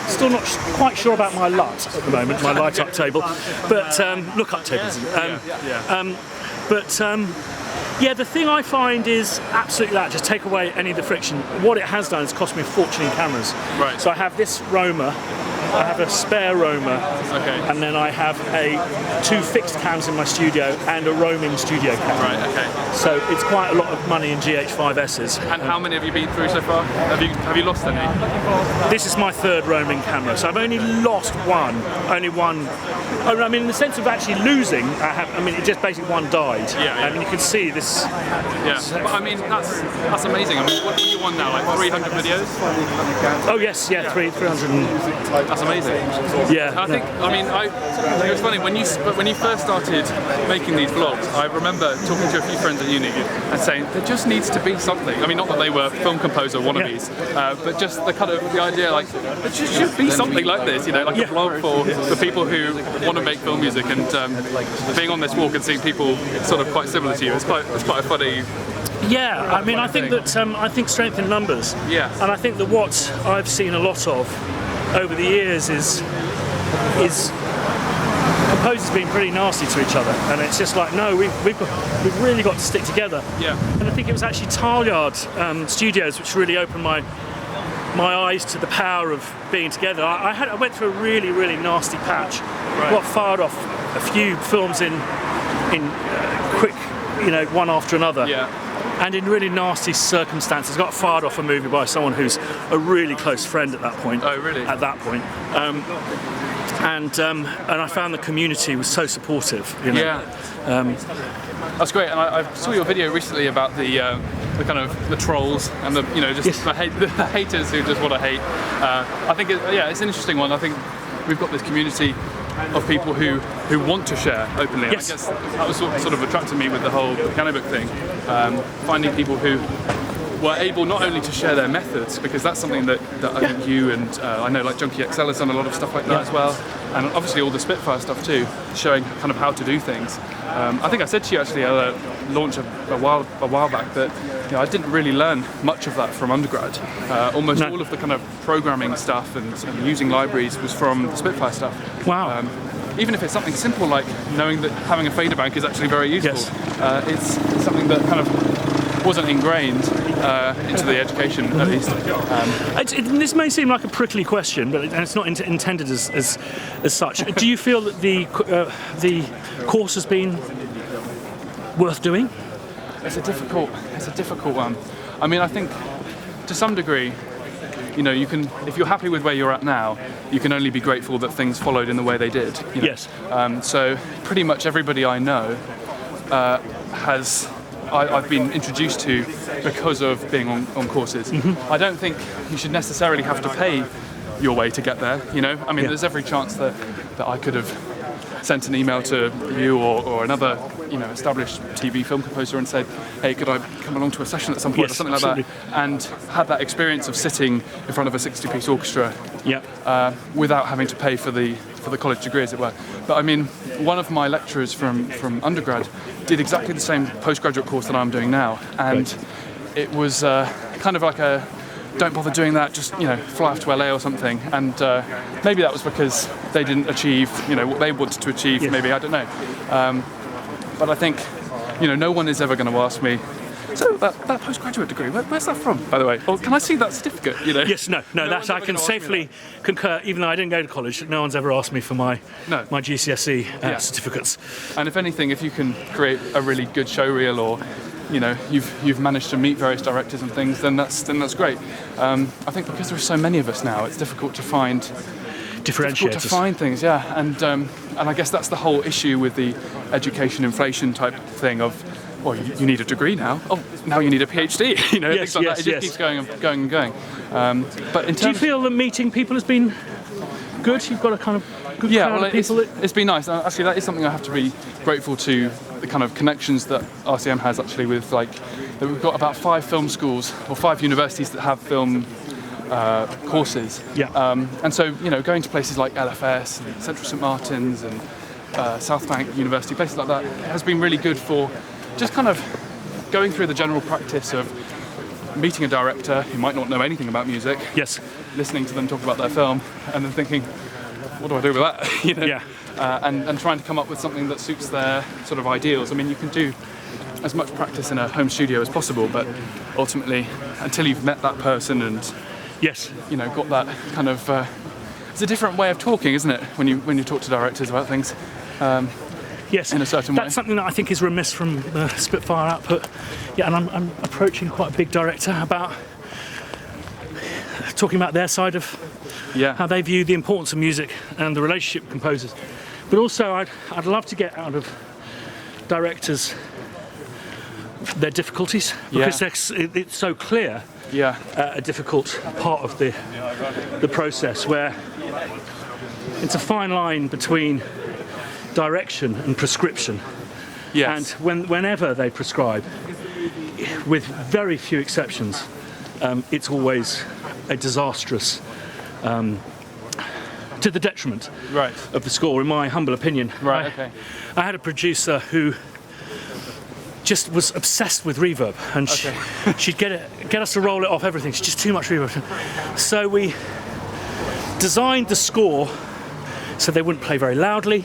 Still not quite sure about my LUT at the moment, my light up table, but look up tables. Yeah, the thing I find is absolutely that, just take away any of the friction. What it has done is cost me a fortune in cameras. Right. So I have this Roma, I have a spare Roma, and then I have 2 fixed cams in my studio and a roaming studio cam. Right, okay. So it's quite a lot of money in GH5Ss. And how many have you been through so far? Have you lost any? This is my 3rd roaming camera, so I've only lost one. Only one. I mean, in the sense of actually losing, it just basically one died. Yeah. I mean, you can see this. Yeah, but I mean, that's amazing. I mean, what are you on now? Like 300 videos? Oh yes, yeah, 300. That's amazing. Yeah. And I think, I mean, it was funny when you first started making these vlogs. I remember talking to a few friends at uni and saying there just needs to be something. I mean, not that they were film composer wannabes, but just the idea, like there should be something like this, you know, like a vlog for people who want to make film music. And being on this walk and seeing people sort of quite similar to you, it's quite a funny. Yeah, I mean, I think that I think strength in numbers. Yeah. And I think that what I've seen a lot of over the years is composers being pretty nasty to each other, and it's just like, no, we've really got to stick together. Yeah. And I think it was actually Tileyard Studios which really opened my eyes to the power of being together. I went through a really nasty patch. Right. Got fired off a few films in quick, you know, one after another. Yeah. And in really nasty circumstances, got fired off a movie by someone who's a really close friend at that point. Oh, really? At that point. And I found the community was so supportive. You know? Yeah. That's great. And I saw your video recently about the kind of the trolls and the, you know, just the haters who just want to hate. I think it's an interesting one. I think we've got this community of people who want to share openly. Yes. I guess that was sort of attracted me with the whole Piano Book thing. Finding people who were able not only to share their methods, because that's something that I think you and I know like Junkie XL has done a lot of stuff like that as well, and obviously all the Spitfire stuff too, showing kind of how to do things. I think I said to you actually at a launch a while back that, you know, I didn't really learn much of that from undergrad. Almost all of the kind of programming stuff and using libraries was from the Spitfire stuff. Wow. Even if it's something simple like knowing that having a fader bank is actually very useful, Yes. it's something that kind of wasn't ingrained into the education, at least. This may seem like a prickly question, but it's not intended as such. Do you feel that the course has been worth doing? It's a difficult one. I mean, I think to some degree, you know, you can, if you're happy with where you're at now, you can only be grateful that things followed in the way they did. You know? Yes. So pretty much everybody I know I've been introduced to because of being on courses. Mm-hmm. I don't think you should necessarily have to pay your way to get there. You know, I mean, there's every chance that I could have sent an email to you or another, you know, established TV film composer and said, hey, could I come along to a session at some point or something absolutely. like that, and had that experience of sitting in front of a 60-piece orchestra without having to pay for the college degree, as it were. But I mean, one of my lecturers from undergrad did exactly the same postgraduate course that I'm doing now, and it was kind of like a don't bother doing that, just, you know, fly off to LA or something. And maybe that was because they didn't achieve, you know, what they wanted to achieve, maybe, I don't know. But I think, you know, no one is ever going to ask me, so that postgraduate degree, where's that from, by the way? Or can I see that certificate, you know? Yes, no, that I can safely concur, even though I didn't go to college, no one's ever asked me for my GCSE certificates. And if anything, if you can create a really good show reel, or, you know, you've managed to meet various directors and things, then that's great. I think because there are so many of us now, it's difficult to find differentiators. Things, and I guess that's the whole issue with the education inflation type thing of, well, you need a degree now. Oh, now you need a PhD. You know, things like that. It just keeps going and going and going. But in terms, do you feel that meeting people has been good? You've got a kind of good crowd of people. It's been nice. Actually, that is something I have to be grateful to, the kind of connections that RCM has actually with, like, that we've got about 5 film schools or 5 universities that have film courses. And so, you know, going to places like LFS and Central St Martin's and South Bank University, places like that, has been really good for just kind of going through the general practice of meeting a director who might not know anything about music, listening to them talk about their film, and then thinking, what do I do with that? You know? And trying to come up with something that suits their sort of ideals. I mean, you can do as much practice in a home studio as possible, but ultimately, until you've met that person and you know, got that kind of it's a different way of talking, isn't it, when you talk to directors about things. In a certain way. That's something that I think is remiss from the Spitfire output. And I'm approaching quite a big director about talking about their side of how they view the importance of music and the relationship with composers. But also, I'd love to get out of directors their difficulties, because it's so clear a difficult part of the process, where it's a fine line between direction and prescription. And whenever they prescribe, with very few exceptions, it's always a disastrous, to the detriment of the score, in my humble opinion. I had a producer who just was obsessed with reverb, and she'd get us to roll it off everything. It's just too much reverb. So we designed the score so they wouldn't play very loudly,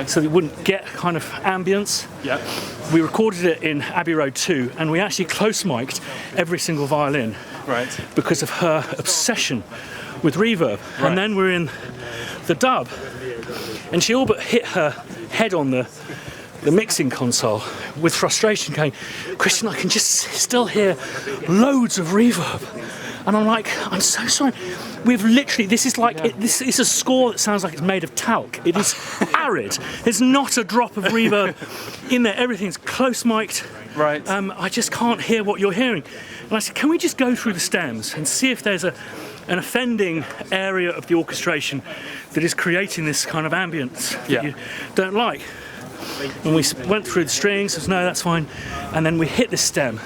so they wouldn't get kind of ambience. We recorded it in Abbey Road 2, and we actually close-mic'd every single violin because of her obsession with reverb. And then we're in the dub, and she all but hit her head on the mixing console with frustration, going, Christian, I can just still hear loads of reverb. And I'm like, I'm so sorry. We've literally, this is like, this is a score that sounds like it's made of talc. It is arid. There's not a drop of reverb in there. Everything's close-mic'd. I just can't hear what you're hearing. And I said, can we just go through the stems and see if there's an offending area of the orchestration that is creating this kind of ambience that you don't like? And we went through the strings, said, no, that's fine. And then we hit the stem.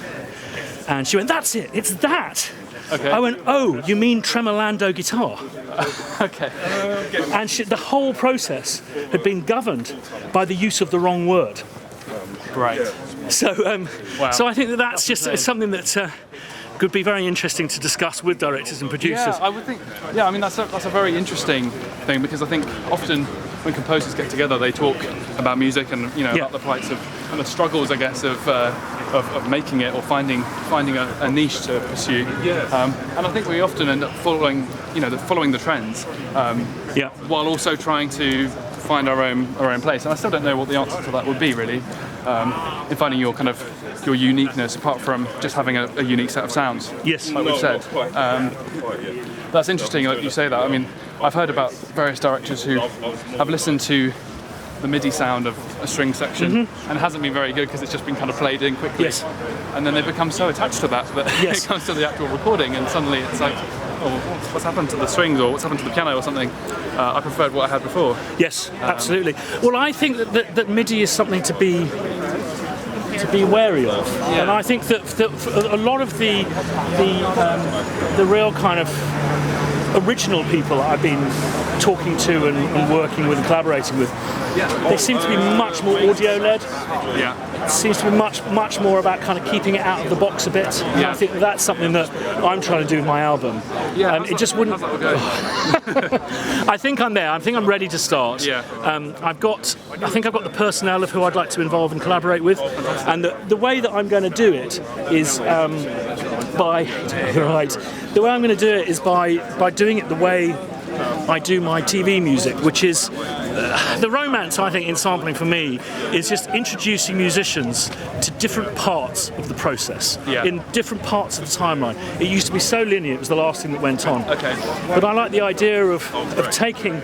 And she went, that's it, it's that. I went, oh, you mean tremolando guitar? And the whole process had been governed by the use of the wrong word. So I think that's just something that could be very interesting to discuss with directors and producers. I would think. I mean, that's a very interesting thing, because I think often when composers get together, they talk about music and, you know, about the plights of and the struggles, I guess, of of making it or finding a niche to pursue. And I think we often end up following the trends, while also trying to find our own place. And I still don't know what the answer to that would be really, in finding your uniqueness apart from just having a unique set of sounds. Yes, like we've said. That's interesting that you say that. I mean, I've heard about various directors who have listened to the MIDI sound of a string section and it hasn't been very good because it's just been kind of played in quickly. Yes. And then they become so attached to that it comes to the actual recording and suddenly it's like, oh, what's happened to the strings or what's happened to the piano or something? I preferred what I had before. Yes, absolutely. Well, I think that MIDI is something to be wary of, and I think that a lot of the real kind of original people I've been talking to and working with and collaborating with, they seem to be much more audio led. It seems to be much more about kind of keeping it out of the box a bit. And I think that's something that I'm trying to do with my album. It just wouldn't. I think I'm there. I think I'm ready to start. I think I've got the personnel of who I'd like to involve and collaborate with, and the way that I'm going to do it is by The way I'm going to do it is by doing it the way I do my TV music, which is the romance, I think, in sampling for me is just introducing musicians to different parts of the process, in different parts of the timeline. It used to be so linear, it was the last thing that went on. But I like the idea of taking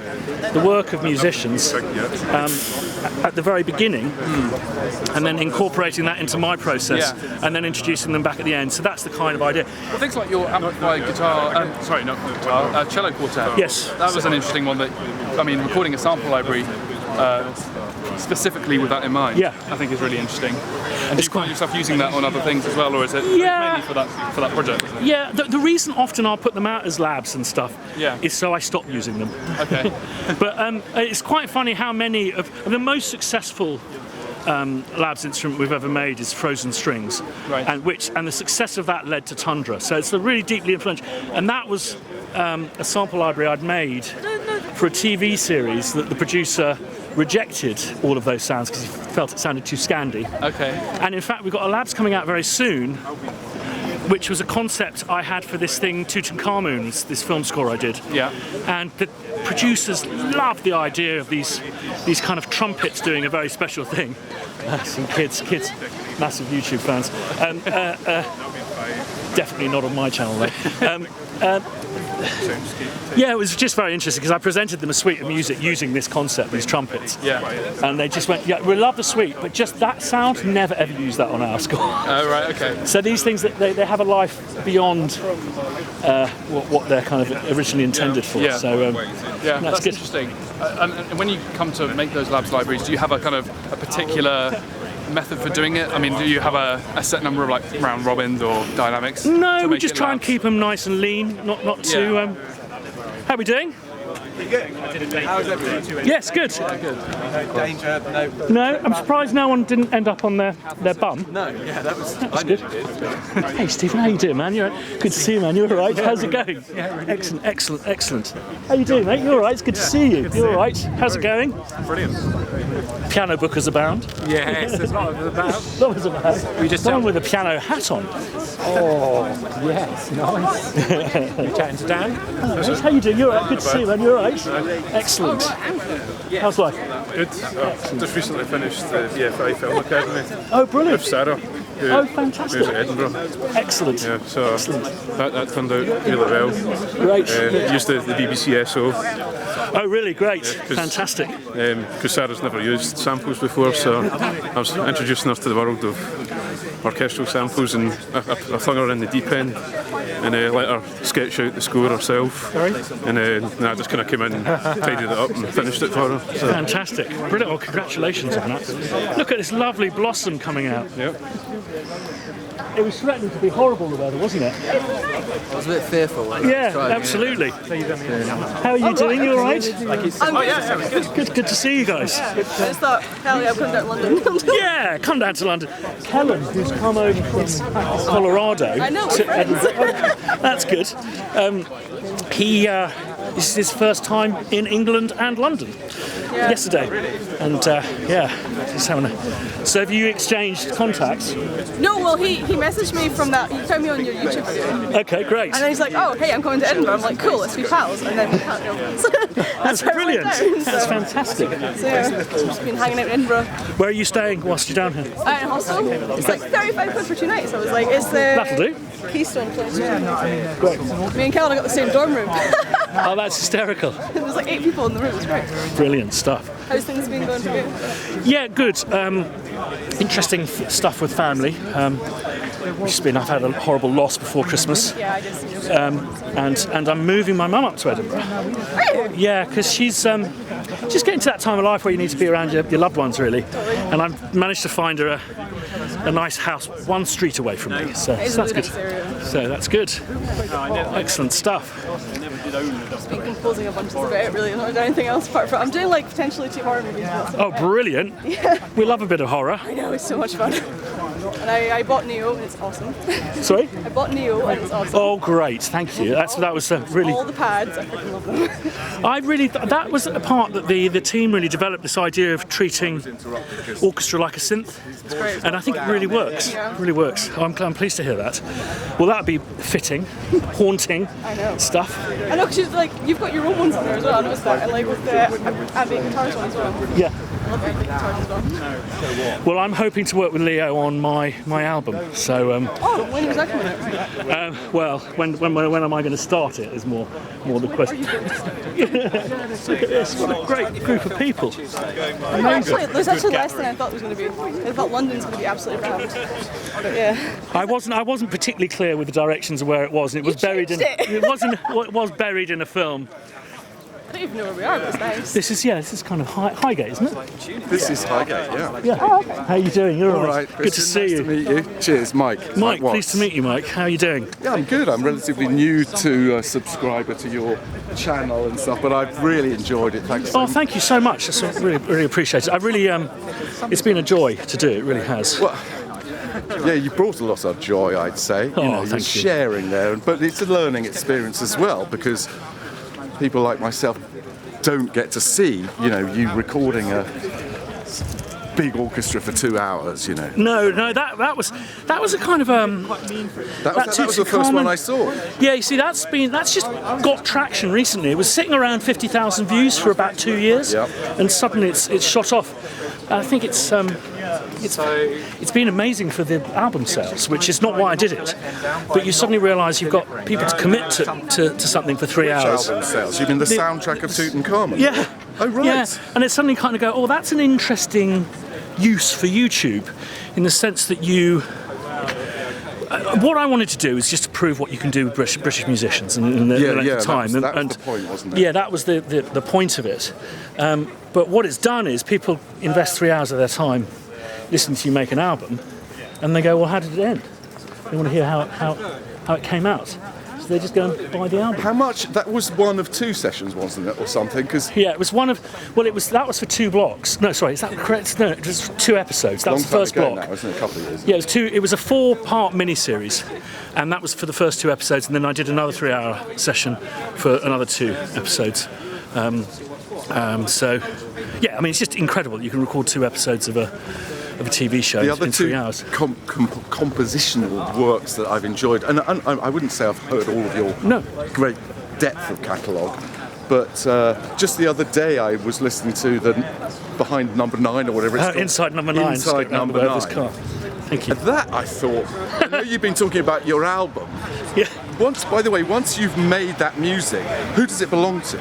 the work of musicians at the very beginning and then incorporating that into my process and then introducing them back at the end. So that's the kind of idea. Well, things like your amplified guitar, cello quartet. Yes. That was an interesting one that, I mean, recording a sample library specifically with that in mind, I think is really interesting. And do you find yourself using that on other things as well, or is it mainly for that project? Yeah, the reason often I'll put them out as labs and stuff is so I stop using them. Okay. But it's quite funny how many of the most successful labs instrument we've ever made is Frozen Strings, and the success of that led to Tundra. So it's really deeply influential, and that was a sample library I'd made for a TV series that the producer rejected all of those sounds because he felt it sounded too Scandi. Okay. And in fact, we've got a labs coming out very soon, which was a concept I had for this thing, Tutankhamun, this film score I did. Yeah. And the producers loved the idea of these kind of trumpets doing a very special thing. Some kids, massive YouTube fans. Definitely not on my channel though. Yeah, it was just very interesting because I presented them a suite of music using this concept, these trumpets. Yeah. And they just went, we love the suite, but just that sound, never ever use that on our score. Oh, right, okay. So these things, they have a life beyond what they're kind of originally intended for. Yeah. So that's good. Interesting. And when you come to make those labs libraries, do you have a kind of a particular method for doing it? I mean, do you have a set number of like round robins or dynamics? No, we just try and keep them nice and lean, not too. How are we doing? How's everything? Yes, good. Danger? No. No, I'm surprised no one didn't end up on their bum. No, yeah, that's good. Hey Stephen, how you doing, man? You're right. Good to see you, man. You're all right. How's it going? Yeah, really Excellent. How you doing, mate? You're all right. It's good to see you. You're all right. How's it going? Brilliant. Piano bookers abound. Yes, there's a lot of about. Lots about. We just someone with a piano hat on. Oh, yes, nice. You chatting to Dan? Hello, mate. How you doing? You're all right. Good to see you, man. You're all right. Excellent. How's life? Good. Just recently finished the BFI Film Academy. Oh, brilliant. With Sarah. Fantastic. Who's at Edinburgh. Excellent. Yeah, so that turned out really well. Great. Used the BBC SO. Oh, really? Great. Fantastic. Because Sarah's never used samples before, so I was introducing her to the world of orchestral samples, and I flung her in the deep end and let her sketch out the score herself. And I just kind of came in and tidied it up and finished it for her. So. Fantastic. Brilliant. Well, congratulations on that. Look at this lovely blossom coming out. Yep. It was threatening to be horrible, the weather, wasn't it? I was a bit fearful. Absolutely. How are you doing? You all right? Good to see you guys. I just thought, hell yeah, I've come down to London. Yeah, come down to London. Kellen, who's come over from Colorado. I know, to Edinburgh. That's good. this is his first time in England and London yesterday. And he's having a... So have you exchanged contacts? No, well, he messaged me from that. He found me on your YouTube video. Okay, great. And then he's like, oh, hey, I'm coming to Edinburgh. I'm like, cool, let's be pals. And then we can't know. That's brilliant. That's fantastic. So just been hanging out in Edinburgh. Where are you staying whilst you're down here? In a hostel. It's like £35 for 2 nights. I was like, it's the That'll do. Keystone place. Great. Me and Callan got the same dorm room. Oh, that's hysterical. There was like 8 people in the room. It was great. Brilliant stuff. How's things been going for you? Yeah, good. Interesting stuff with family. I've had a horrible loss before Christmas. Yeah, I just. And I'm moving my mum up to Edinburgh. Yeah, because she's getting to that time of life where you need to be around your loved ones, really. And I've managed to find her a nice house 1 street away from me. So that's good. So that's good. Excellent stuff. I've been composing a bunch of it, really. I'm not doing anything else apart from. I'm doing like potentially 2 horror movies. Oh, brilliant! Yeah. We love a bit of horror. I know, it's so much fun. And I bought Neo, and it's awesome. Sorry? I bought Neo, and it's awesome. Oh, great! Thank you. That was really. All the pads, I freaking love them. That was a part that the team really developed, this idea of treating orchestra like a synth, and I think it really works. Yeah. Really works. I'm pleased to hear that. Well, that'd be fitting, haunting stuff. I know, because you've got your own ones on there as well. I noticed that, and like with the ambient guitars one as well. Yeah. I love ambient guitars as well. Well, I'm hoping to work with Leo on my album. So. When is that coming out? Well, when am I going to start it? Is more the question. Look at this! What a great group of people. Actually, there's actually less than I thought there was going to be. I thought London's going to be absolutely rammed. But yeah. I wasn't particularly clear with the directions of where it was, and it was buried in. It was buried in a film. I don't even know where we are, but it's nice. This is kind of Highgate, isn't it? This is Highgate, yeah. Yeah. Oh, okay. How are you doing? You're all right. Good to see you. Nice to meet you. Cheers, Mike. Mike, pleased to meet you, Mike. How are you doing? Yeah, I'm good. I'm relatively new to subscriber to your channel and stuff, but I've really enjoyed it. Thanks. Oh, thank you so much. That's really appreciate it. I really, it's been a joy to do. It really has. Well, yeah, you brought a lot of joy, I'd say. You're sharing there, but it's a learning experience as well, because people like myself don't get to see, you recording a big orchestra for 2 hours, No, that was a kind of That was the first one I saw. Yeah, you see, that's just got traction recently. It was sitting around 50,000 views for about 2 years, and suddenly it's shot off. I think it's been amazing for the album sales, which is not why I did it. But you suddenly realise you've got people to commit to something for 3 hours. Album sales? You mean the soundtrack of Tutankhamun? Yeah. Oh, right. Yeah, and it's suddenly kind of go, oh, that's an interesting use for YouTube, in the sense that you. What I wanted to do is just to prove what you can do with British musicians in the time. That was the point, wasn't it? Yeah, that was the point of it. But what it's done is people invest 3 hours of their time listening to you make an album, and they go, well, how did it end? They want to hear how it came out. So they just go and buy the album. How much? That was one of 2 sessions, wasn't it, or something? Because it was one of. Well, that was for 2 blocks. No, sorry, is that correct? No, it was 2 episodes. That was the first block. Now, isn't it? A couple of years. Yeah, it was 2. It was a 4-part mini-series, and that was for the first 2 episodes. And then I did another 3-hour session for another 2 episodes. So, yeah, I mean, it's just incredible. You can record 2 episodes of a TV show in 3 hours. The other 2 compositional works that I've enjoyed, and I wouldn't say I've heard all of your great depth of catalogue, but just the other day I was listening to the Behind Number 9 or whatever it's called. Inside Number 9. Inside Number 9. Thank you. That, I thought, I know you've been talking about your album. Yeah. By the way, once you've made that music, who does it belong to?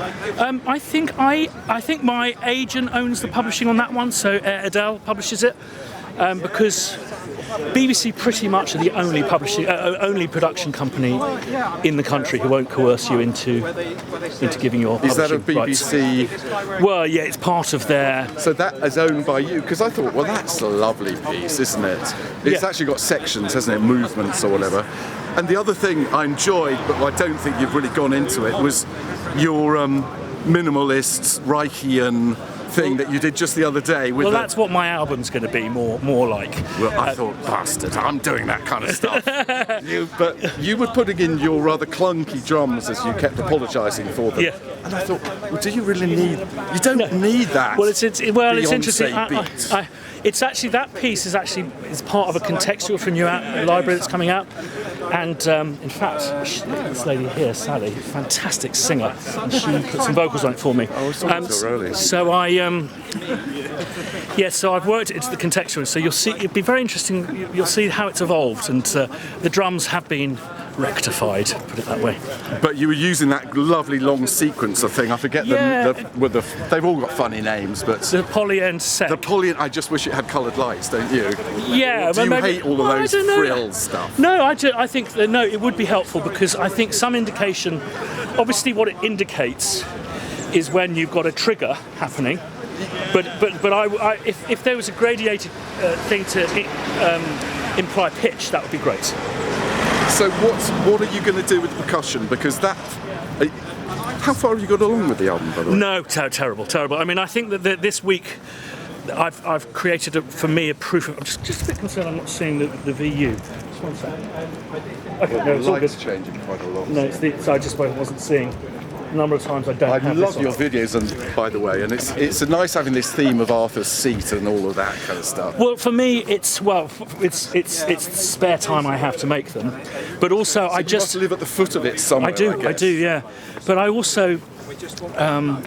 I think my agent owns the publishing on that one, so Adele publishes it, because BBC pretty much are the only production company in the country who won't coerce you into giving your publishing rights. Is that a BBC? Rights. Well, yeah, it's part of their. So that is owned by you? Because I thought, well, that's a lovely piece, isn't it? It's actually got sections, hasn't it? Movements or whatever. And the other thing I enjoyed, but I don't think you've really gone into it, was your minimalist, Reichian thing that you did just the other day. With well, that's what my album's going to be more like. Well, I thought, bastard, I'm doing that kind of stuff. But you were putting in your rather clunky drums as you kept apologising for them. Yeah. And I thought, well, do you really need? You don't need that. Well, it's interesting. Beat. It's actually, that piece is part of a contextual for a new library that's coming out. And in fact, this lady here, Sally, fantastic singer, and she put some vocals on it for me. Oh, so I've worked it into the contextual. So you'll see, it'll be very interesting. You'll see how it's evolved, and the drums have been rectified, put it that way. But you were using that lovely long sequencer thing. I forget they've all got funny names, but the poly and sec. The poly, I just wish it had coloured lights, don't you? Yeah. Do you hate all of those frills stuff? No, I think that, no, it would be helpful, because I think some indication, obviously what it indicates is when you've got a trigger happening. But if there was a gradiated thing to imply pitch, that would be great. So what are you going to do with the percussion? Because that. How far have you got along with the album, by the way? No, terrible. I mean, I think that this week I've created for me a proof of. I'm just a bit concerned I'm not seeing the VU. Just one second. Okay, no, it's all good. The light's changing quite a lot. No, so I just wasn't seeing. A number of times I don't. I love your videos, and by the way, and it's nice having this theme of Arthur's seat and all of that kind of stuff. Well, for me, it's spare time I have to make them, but also so you must live at the foot of it somewhere. I do, yeah. But I also, I'm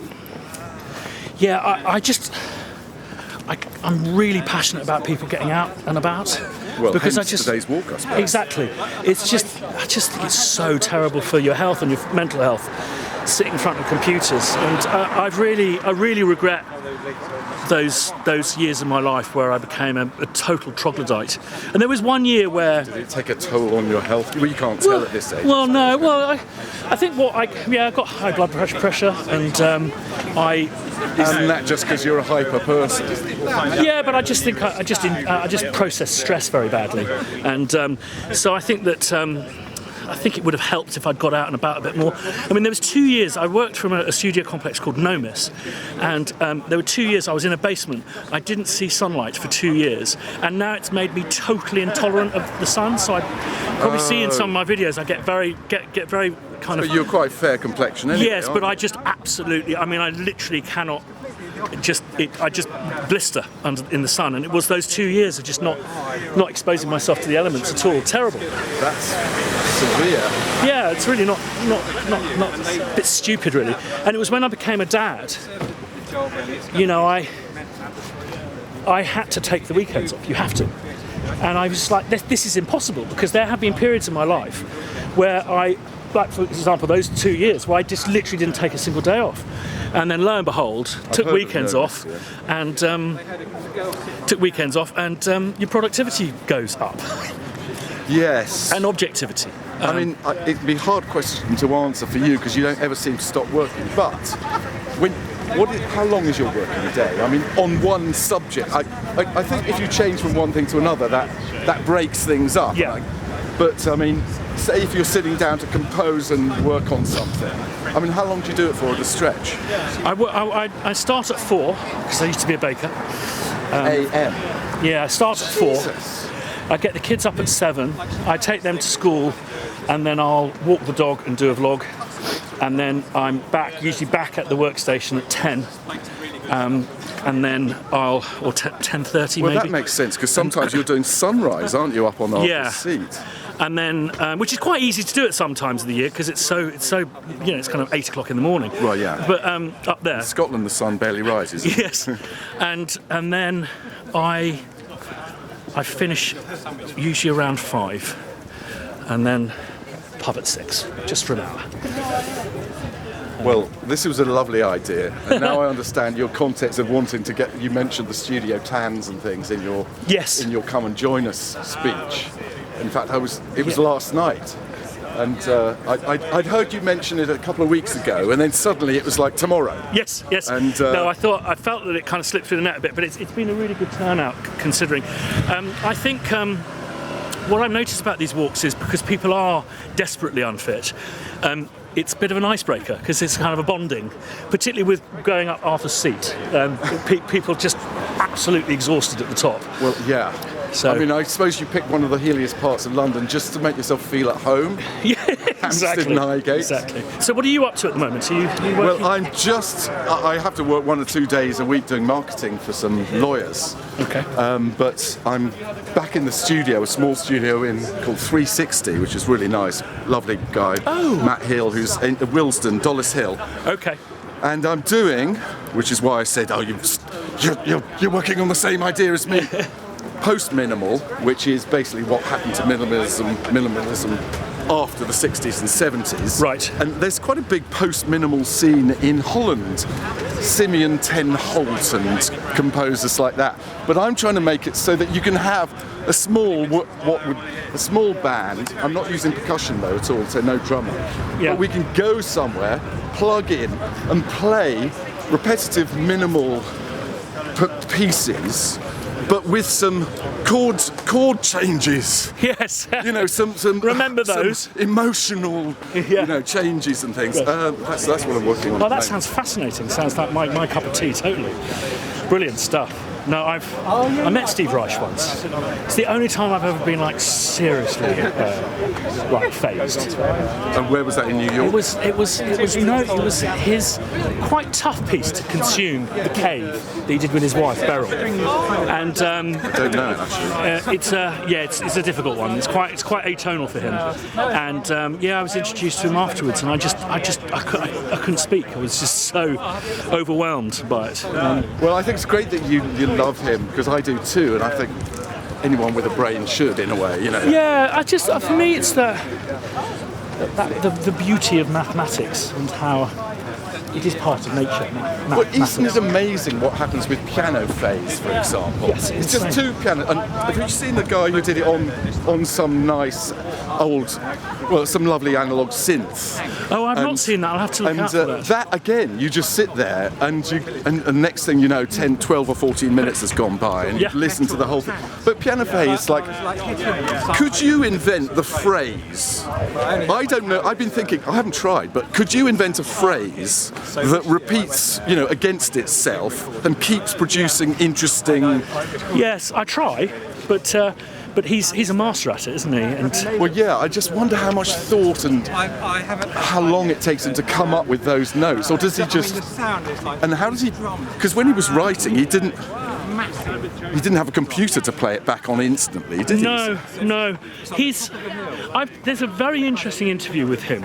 really passionate about people getting out and about. Well, because today's walk, I suppose. Exactly. I just think it's so terrible for your health and your mental health, sitting in front of computers. And I really regret those years of my life where I became a total troglodyte. And there was one year where... Did it take a toll on your health? Well, you can't tell at this age. Well, no. Well, I think I've got high blood pressure, and Isn't that just because you're a hyper person? Yeah, but I just think I just process stress very badly, and so I think that I think it would have helped if I'd got out and about a bit more. I mean, there was 2 years I worked from a studio complex called Nomis, and there were 2 years I was in a basement. I didn't see sunlight for 2 years, and now it's made me totally intolerant of the sun. So I probably see in some of my videos I get very kind of. But you're quite fair complexion, anyway. Yes, but I just absolutely. I mean, I literally cannot. I just blister in the sun, and it was those 2 years of just not exposing myself to the elements at all. Terrible. That's severe. Yeah, it's really not a bit stupid, really. And it was when I became a dad. You know, I had to take the weekends off. You have to. And I was like, this is impossible, because there have been periods in my life where like for example, those 2 years where I just literally didn't take a single day off. And then lo and behold, took weekends off, and your productivity goes up. Yes. And objectivity. I mean, it'd be a hard question to answer for you, because you don't ever seem to stop working. But how long is your working day? I mean, on one subject, I think if you change from one thing to another, that breaks things up. Yeah. But I mean, say if you're sitting down to compose and work on something, I mean, how long do you do it for at a stretch? I start at 4, because I used to be a baker. A.M. Yeah, I start at 4. Jesus. I get the kids up at 7. I take them to school, and then I'll walk the dog and do a vlog, and then I'm usually back at the workstation at 10. And then 10:30 maybe. Well, that makes sense, because sometimes you're doing sunrise, aren't you, up on the seat? And then, which is quite easy to do at some times of the year, because it's so it's kind of 8 o'clock in the morning. Well, yeah. But up there, in Scotland, the sun barely rises. Yes, and then I finish usually around 5, and then pub at 6, just for an hour. Well, this was a lovely idea, and now I understand your context of wanting to get. You mentioned the studio plans and things in your "Come and Join Us" speech. In fact, it was last night, and I'd heard you mention it a couple of weeks ago, and then suddenly it was like tomorrow. Yes. And no, I felt that it kind of slipped through the net a bit, but it's been a really good turnout considering. I think. What I've noticed about these walks is, because people are desperately unfit, it's a bit of an icebreaker because it's kind of a bonding, particularly with going up Arthur's Seat. People just absolutely exhausted at the top. Well, yeah. So, I mean, I suppose you picked one of the hilliest parts of London just to make yourself feel at home. Yeah, exactly. Hampstead and Highgate. Exactly. So what are you up to at the moment? Are you working? Well, I have to work 1 or 2 days a week doing marketing for some lawyers. Okay. But I'm back in the studio, a small studio called 360, which is really nice. Lovely guy, Matt Hill, who's in Willesden, Dollis Hill. Okay. And I'm doing, which is why I said, you're working on the same idea as me. Post-minimal, which is basically what happened to minimalism after the 60s and 70s. Right. And there's quite a big post-minimal scene in Holland. Simeon ten Holt and composers like that. But I'm trying to make it so that you can have a small band. I'm not using percussion though at all, so no drummer. Yeah. But we can go somewhere, plug in, and play repetitive minimal pieces, but with some chord changes. Yes. You know, some remember those some emotional, changes and things. That's what I'm working on. Oh, that sounds fascinating. Sounds like my cup of tea. Totally. Brilliant stuff. No, I met Steve Reich once. It's the only time I've ever been like seriously phased. And where was that, in New York? It was his quite tough piece to consume, The Cave, that he did with his wife Beryl. And I don't know actually. It's a difficult one. It's quite atonal for him. And I was introduced to him afterwards, and I couldn't speak. I was just so overwhelmed by it. Well, I think it's great that you love him, because I do too, and I think anyone with a brain should, in a way, you know. Yeah, for me it's the beauty of mathematics and how it is part of nature. Well, isn't it amazing what happens with piano phase, for example? Yes, it's just two piano. And have you seen the guy who did it on some nice some lovely analog synth? Oh, I've not seen that. I'll have to look out for that. That again, you just sit there, and next thing you know, 10, 12 or 14 minutes has gone by, and you listen to the whole thing. But piano phase, could you invent the phrase? I don't know. I've been thinking. I haven't tried, but could you invent a phrase that repeats, against itself and keeps producing interesting? Yes, I try, but he's a master at it, isn't he? And I just wonder how much thought and how long it takes him to come up with those notes, or does he just? And how does he? Because when he was writing, he didn't have a computer to play it back on instantly, did he? No. There's a very interesting interview with him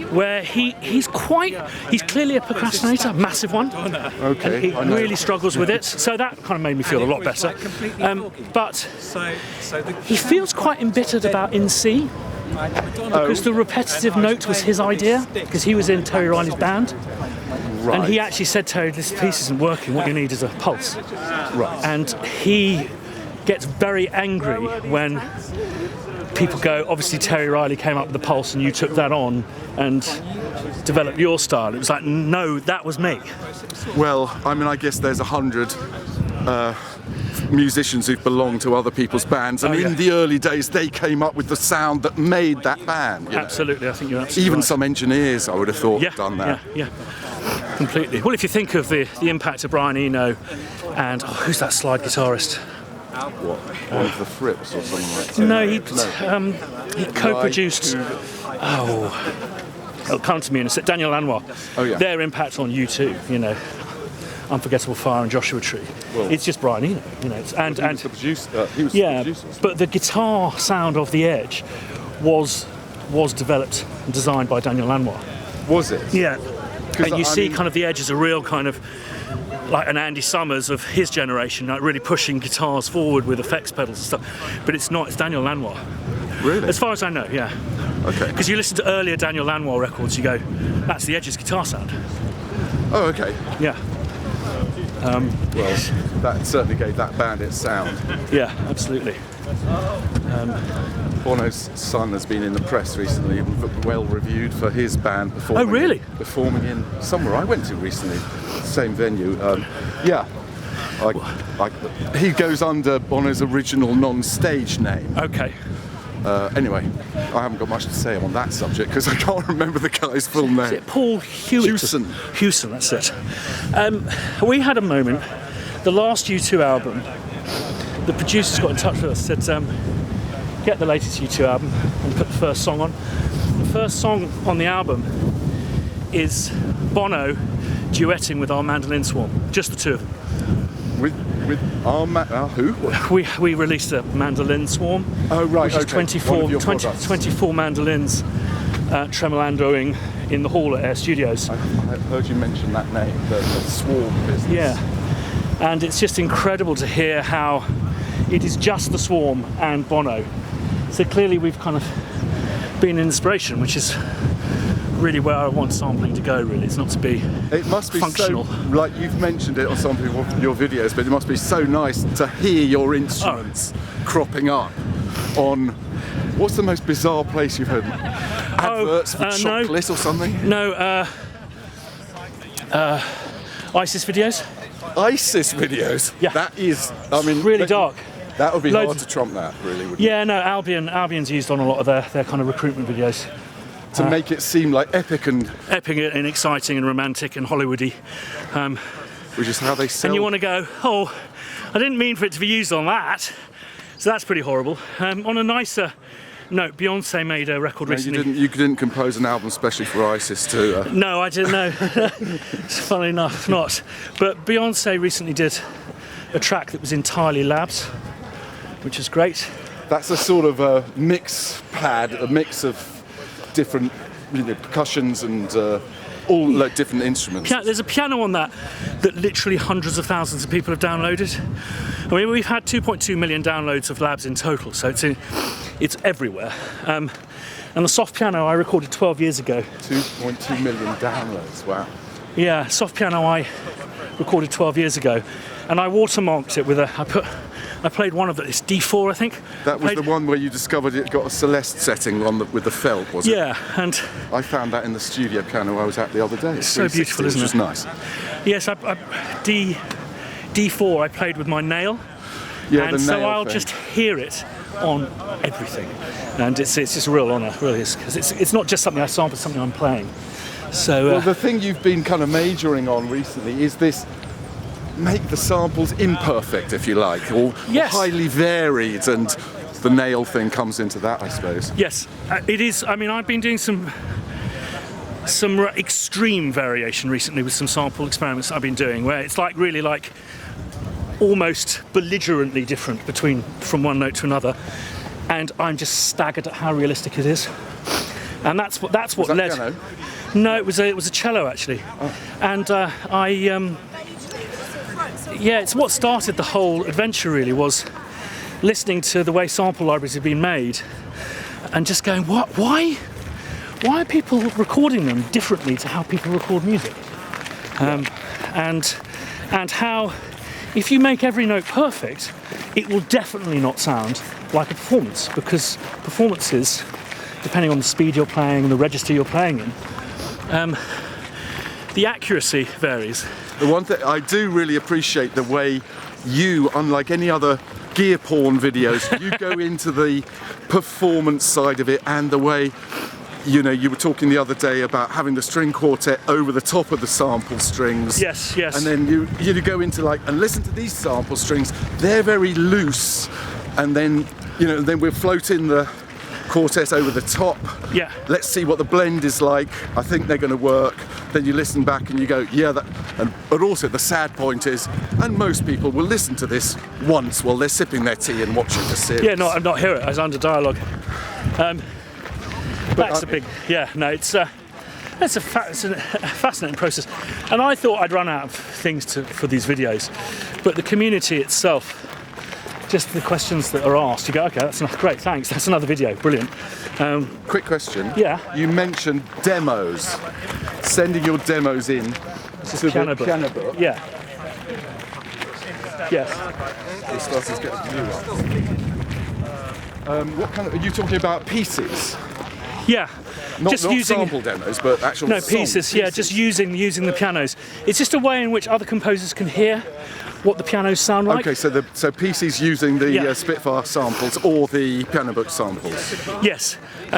where he's clearly a procrastinator, massive one. Okay. And he really struggles with it, so that kind of made me feel a lot better. But he feels quite embittered about In C, because the repetitive note was his idea, because he was in Terry Riley's band. Right. And he actually said, Terry, this piece isn't working, what you need is a pulse. Right. And he gets very angry when people go, obviously Terry Riley came up with the pulse and you took that on and developed your style. It was like, no, that was me. Well, I mean, I guess there's 100 musicians who've belonged to other people's bands, and in the early days they came up with the sound that made that band. Absolutely, I think you're absolutely Even right. Some engineers, I would have thought, done that. Yeah, completely. Well, if you think of the impact of Brian Eno and who's that slide guitarist? What? One of the Frips or something like that? He co-produced. It'll come to me in a sec. Daniel Lanois. Oh yeah. Their impact on U2, Unforgettable Fire and Joshua Tree. Well, it's just Brian Eno, he was the producer. He was the producer. But the guitar sound of The Edge was developed and designed by Daniel Lanois. Was it? Yeah. And you see kind of The Edge as a real kind of like an Andy Summers of his generation, like really pushing guitars forward with effects pedals and stuff. But it's not, it's Daniel Lanois. Really? As far as I know, yeah. Okay. Because you listen to earlier Daniel Lanois records, you go, that's The Edge's guitar sound. Oh, okay. Yeah. Well, that certainly gave that band its sound. Yeah, absolutely. Bono's son has been in the press recently, well reviewed for his band performing. Oh, really? Performing in somewhere I went to recently, same venue. He goes under Bono's original non-stage name. Okay. Anyway, I haven't got much to say on that subject because I can't remember the guy's full name. Is it Paul Hewson? Hewson, that's it. We had a moment, the last U2 album, the producers got in touch with us, said, get the latest U2 album and put the first song on. The first song on the album is Bono duetting with our mandolin swarm, just the two of them. With our who? We released a mandolin swarm. Oh right, which is 24 mandolins tremolandoing in the hall at Air Studios. I heard you mention that name, the swarm business. Yeah, and it's just incredible to hear how it is just the swarm and Bono. So clearly we've kind of been an inspiration, which is really where I want sampling to go, really. It's not to be It must be functional. so, like you've mentioned it on some of your videos, but it must be so nice to hear your instruments cropping up on, what's the most bizarre place you've heard? Adverts for chocolate or something? No, ISIS videos. ISIS videos? Yeah. That is, I mean... really dark. That would be hard to trump that, really, wouldn't it? Yeah, no, Albion's used on a lot of their kind of recruitment videos. To make it seem like epic and exciting and romantic and Hollywoody. Which is how they sell. And you want to go, oh, I didn't mean for it to be used on that. So that's pretty horrible. On a nicer note, Beyonce made a record recently. You didn't compose an album especially for ISIS too? No, I didn't know. Funnily enough, not. But Beyonce recently did a track that was entirely labs, which is great. That's a sort of a mix pad, a mix of different percussions and all like different instruments. There's a piano on that literally hundreds of thousands of people have downloaded. I mean, we've had 2.2 million downloads of labs in total, so it's everywhere. And the soft piano I recorded 12 years ago. 2.2 million downloads, wow. Yeah, soft piano I recorded 12 years ago, and I watermarked it with I played one of it. It's D4, I think. That was the one where you discovered it got a Celeste setting on with the felt, was it? Yeah, and I found that in the studio piano I was at the other day. It's so beautiful, isn't it? Which is nice. Yes, D4 I played with my nail. Yeah, and the so nail I'll thing. just hear it on everything, and it's just a real honour, really is, because it's not just something I sample, it's something I'm playing. So well, the thing you've been kind of majoring on recently is this. Make the samples imperfect, if you like, or highly varied, and the nail thing comes into that, I suppose. Yes, it is. I mean, I've been doing some extreme variation recently with some sample experiments I've been doing, where it's like really like almost belligerently different from one note to another, and I'm just staggered at how realistic it is. And that's what led. Piano? No, it was a cello actually, and yeah, it's what started the whole adventure really, was listening to the way sample libraries have been made and just going, why are people recording them differently to how people record music? And how if you make every note perfect, it will definitely not sound like a performance, because performances, depending on the speed you're playing and the register you're playing in, the accuracy varies. The one thing I do really appreciate the way you, unlike any other gear porn videos, you go into the performance side of it, and the way, you know, you were talking the other day about having the string quartet over the top of the sample strings. Yes. And then you go into and listen to these sample strings, they're very loose, and then, then we'll float in the quartet over the top. Yeah. Let's see what the blend is like. I think they're going to work. Then you listen back and you go, yeah, but also the sad point is, and most people will listen to this once while they're sipping their tea and watching the series. Yeah, I'm not hear it. I was under dialogue. That's a big, it's a fascinating process. And I thought I'd run out of things for these videos, but the community itself, just the questions that are asked, you go, okay, that's enough. Great, thanks. That's another video. Brilliant. Quick question. Yeah. You mentioned demos. Sending your demos in to the piano book. Yeah. Yes. The starters get a view. What kind of? Are you talking about pieces? Yeah. Not using sample demos, but actual pieces. Yeah, just using the pianos. It's just a way in which other composers can hear what the pianos sound like. Okay, so PC's using the Spitfire samples or the piano book samples? Yes,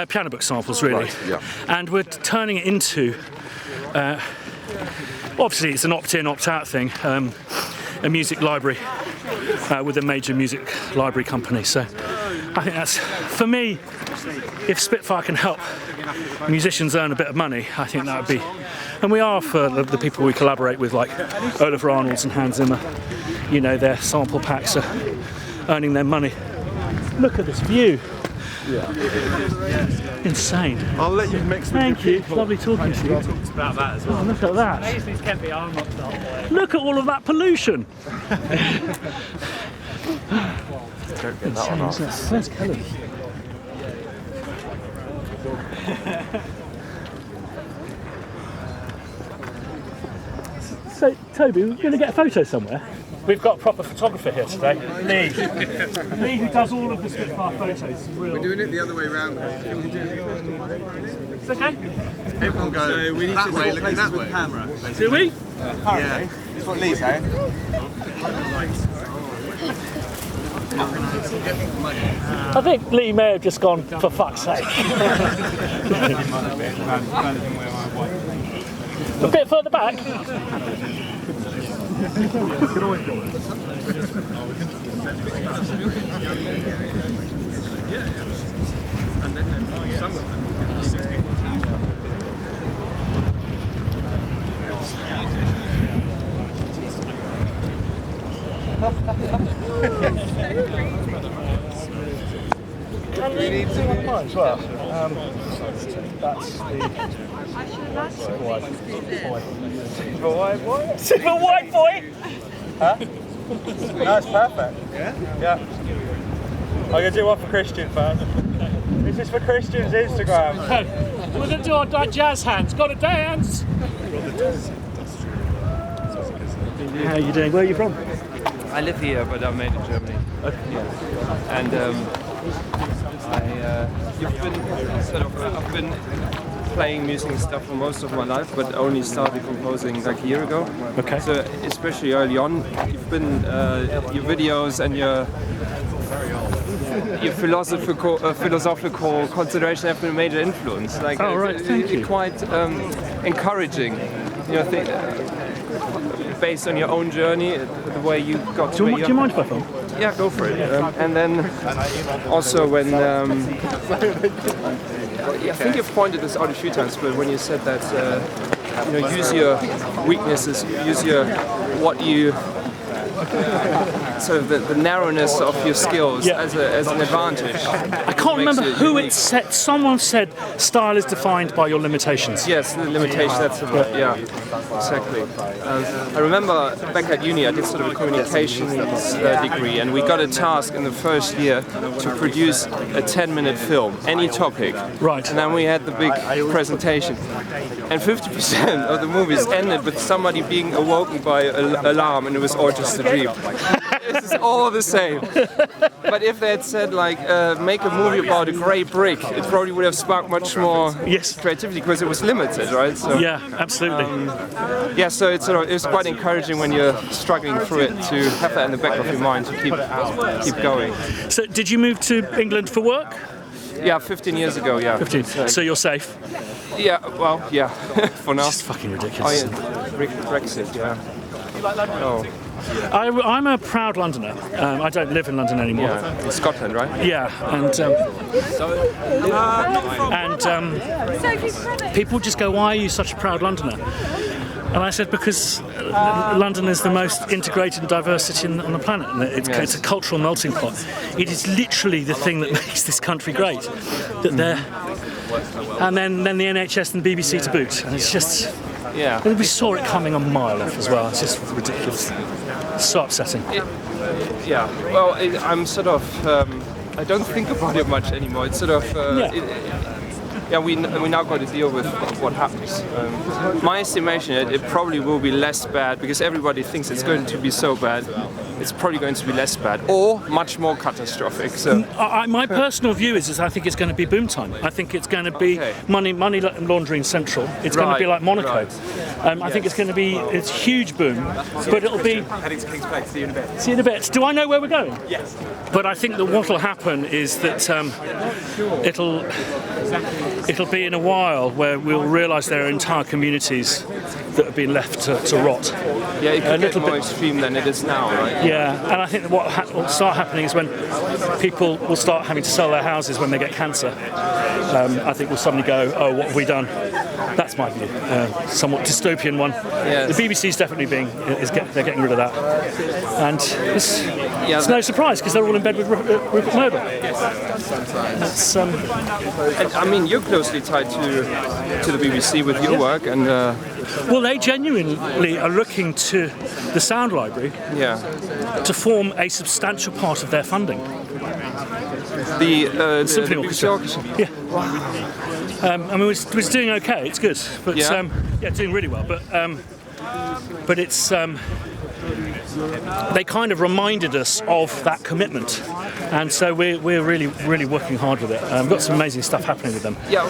piano book samples really. Right, yeah. And we're turning it into, obviously it's an opt-in, opt-out thing, a music library with a major music library company. So I think that's, for me, if Spitfire can help musicians earn a bit of money, I think that would be, and we are for the people we collaborate with, like Olaf Arnolds and Hans Zimmer, you know, their sample packs are earning their money. Look at this view. Yeah. Insane. I'll let you mix with Thank you. It's lovely talking to you. About that as well. Oh, look at that. Look at all of that pollution. Insane, isn't it? Where's Kelly? So, Toby, we're going to get a photo somewhere. We've got a proper photographer here today, Lee. Lee, who does all of the Spitfire photos. We're doing it the other way around. It's okay. Everyone go so we need that way, looking that way. Camera. Do we? Yeah. That's what Lee's saying. I think Lee may have just gone, for fuck's sake. A bit further back. And we need to one as well. That's the super white boy. Super white boy? Huh? No, it's perfect. Yeah? Yeah. I'm going to do one for Christian first. This is for Christian's Instagram. We're going to do our jazz hands. Got to dance! How are you doing? Where are you from? I live here, but I'm made in Germany. Okay. Yeah. And I've been playing music and stuff for most of my life, but only started composing like a year ago. Okay. So especially early on, you've been your videos and your philosophical consideration have been a major influence. Like, oh, right. Thank you. Quite encouraging. You know, based on your own journey, the way you got to. Do you mind if I film? Yeah, go for it. And then also when I think you've pointed this out a few times, but when you said that use your weaknesses, use your sort of the narrowness of your skills as an advantage. I can't remember who it said. Someone said style is defined by your limitations. Yes, the limitations. That's yeah, exactly. I remember back at uni, I did sort of a communications degree, and we got a task in the first year to produce a 10-minute film, any topic. Right. And then we had the big presentation, and 50% of the movies ended with somebody being awoken by an alarm, and it was all just a dream. It's all the same. But if they had said like make a movie about a grey brick, it probably would have sparked much more creativity because it was limited, right? So, yeah, absolutely. Yeah, so it's quite encouraging when you're struggling through it to have that in the back of your mind to keep going. So, did you move to England for work? Yeah, 15 years ago. Yeah. 15. So you're safe? Yeah. Well, yeah. For now. It's just fucking ridiculous. Oh yeah, Brexit. Yeah. Oh. I'm a proud Londoner. I don't live in London anymore. Yeah, in Scotland, right? Yeah, and people just go, "Why are you such a proud Londoner?" And I said, because London is the most integrated and diverse city on the planet, and it's a cultural melting pot. It is literally the thing that makes this country great. That and then the NHS and the BBC to boot, and it's just. Yeah. And we saw it coming a mile off as well. It's just ridiculous. It's so upsetting. Yeah. Well, I'm sort of. I don't think about it much anymore. It's sort of. We now got to deal with what happens. My estimation, it probably will be less bad because everybody thinks it's going to be so bad. it's probably going to be less bad or much more catastrophic. So my personal view is I think it's going to be boom time. I think it's going to be money laundering central. It's going to be like Monaco. I think it's going to be a huge boom, but it'll be. Heading to King's Place. See you in a bit. See you in a bit. Do I know where we're going? Yes. But I think that what will happen is that it'll be in a while where we'll realise there are entire communities that have been left to rot. Yeah, it could get more extreme than it is now, right? Yeah, and I think that what will start happening is when people will start having to sell their houses when they get cancer. I think we'll suddenly go, oh, what have we done? That's my view. Somewhat dystopian one. Yes. The BBC's definitely they're getting rid of that. And it's no surprise because they're all in bed with Rupert Murdoch. That's, and, I mean, you're closely tied to the BBC with your work, and well, they genuinely are looking to the Sound Library to form a substantial part of their funding. The Symphony Orchestra. Yeah. I mean, it's doing okay. It's good, but doing really well. But it's they kind of reminded us of that commitment, and so we're really working hard with it. We've got some amazing stuff happening with them. Yeah.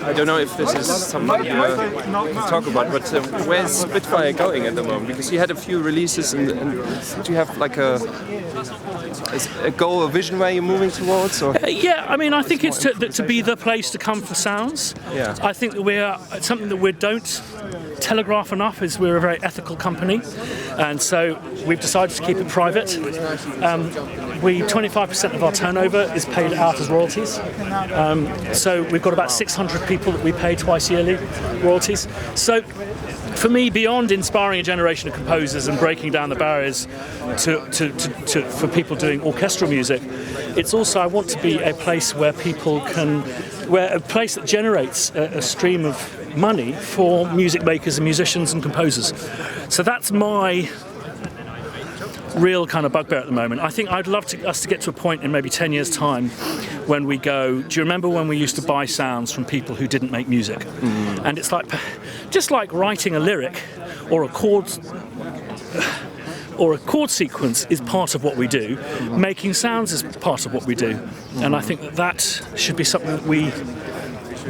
I don't know if this is something you can talk about, but where's Spitfire going at the moment? Because you had a few releases, and do you have like a goal, a vision where you're moving towards? Or? Yeah, I mean, I think it's to be the place to come for sounds. Yeah. I think that something that we don't telegraph enough is we're a very ethical company, and so we've decided to keep it private. 25% of our turnover is paid out as royalties. So we've got about 600 people that we pay twice yearly royalties. So for me, beyond inspiring a generation of composers and breaking down the barriers for people doing orchestral music, it's also I want to be a place where a place that generates a stream of money for music makers and musicians and composers. So that's my real kind of bugbear at the moment. I think I'd love us to get to a point in maybe 10 years' time when we go, do you remember when we used to buy sounds from people who didn't make music? And it's like, just like writing a lyric or a chord sequence is part of what we do, making sounds is part of what we do. And I think that should be something that we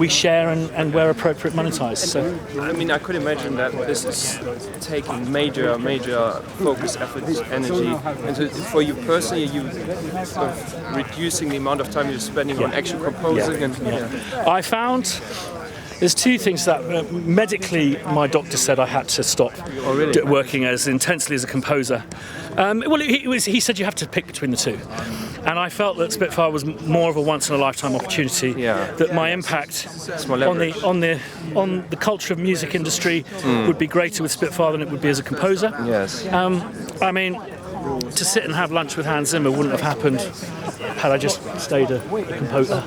share and where appropriate monetize. So I mean, I could imagine that this is taking major focus, effort, energy, and so for you personally, you sort of reducing the amount of time you're spending on actual composing. I found there's two things that medically my doctor said I had to stop working as intensely as a composer. Well, he said you have to pick between the two. And I felt that Spitfire was more of a once-in-a-lifetime opportunity. That my impact on the culture of music industry would be greater with Spitfire than it would be as a composer. Yes. I mean, to sit and have lunch with Hans Zimmer wouldn't have happened had I just stayed a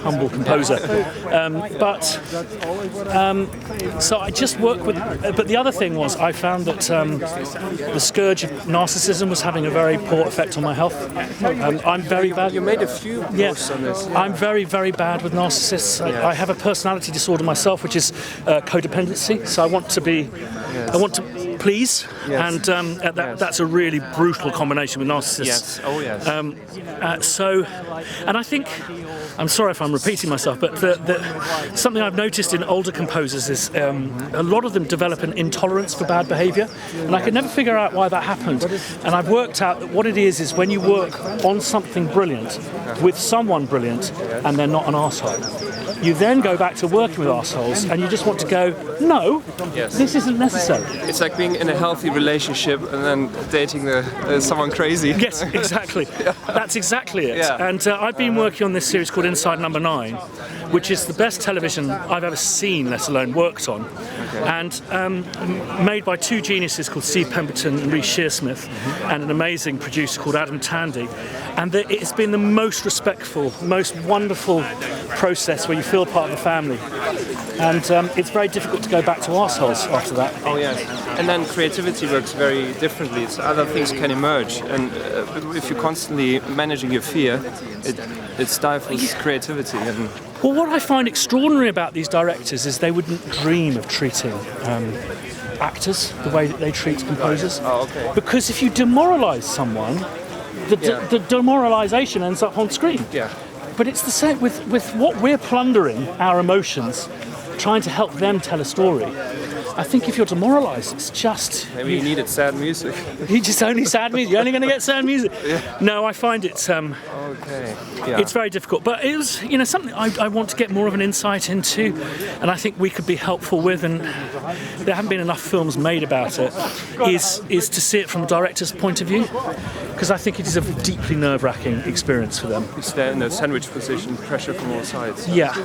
humble composer. So I just work with. But the other thing was I found that the scourge of narcissism was having a very poor effect on my health. I'm very bad. You made a few posts on this. I'm very, very bad with narcissists. I have a personality disorder myself, which is codependency. So I want to please, and that's a really brutal combination with narcissists. Yes. Oh yes. And I think, I'm sorry if I'm repeating myself, but something I've noticed in older composers is a lot of them develop an intolerance for bad behaviour, and I could never figure out why that happened. And I've worked out that what it is when you work on something brilliant with someone brilliant and they're not an arsehole, you then go back to working with arseholes and you just want to go, no, this isn't necessary. It's like being in a healthy relationship and then dating someone crazy. Yes, exactly. That's exactly it. Yeah. And I've been working on this series called Inside Number 9, which is the best television I've ever seen, let alone worked on. And made by two geniuses called Steve Pemberton and Reece Shearsmith, and an amazing producer called Adam Tandy. And it's been the most respectful, most wonderful process where you feel part of the family. And it's very difficult to go back to arseholes after that. Oh yes. And then creativity works very differently. So other things can emerge. And if you're constantly managing your fear, it stifles creativity. Well, what I find extraordinary about these directors is they wouldn't dream of treating actors, the way that they treat composers. Oh, okay. Because if you demoralise someone, the demoralisation ends up on screen. Yeah. But it's the same with what we're plundering our emotions, trying to help them tell a story. I think if you're demoralised, it's just... Maybe you needed sad music. You just only sad music. You're only going to get sad music. Yeah. No, I find it's okay. Yeah. It's very difficult. But it was, something I want to get more of an insight into, and I think we could be helpful with. And there haven't been enough films made about it. Is to see it from a director's point of view, because I think it is a deeply nerve-wracking experience for them. It's there in the sandwich position, pressure from all sides. Yeah,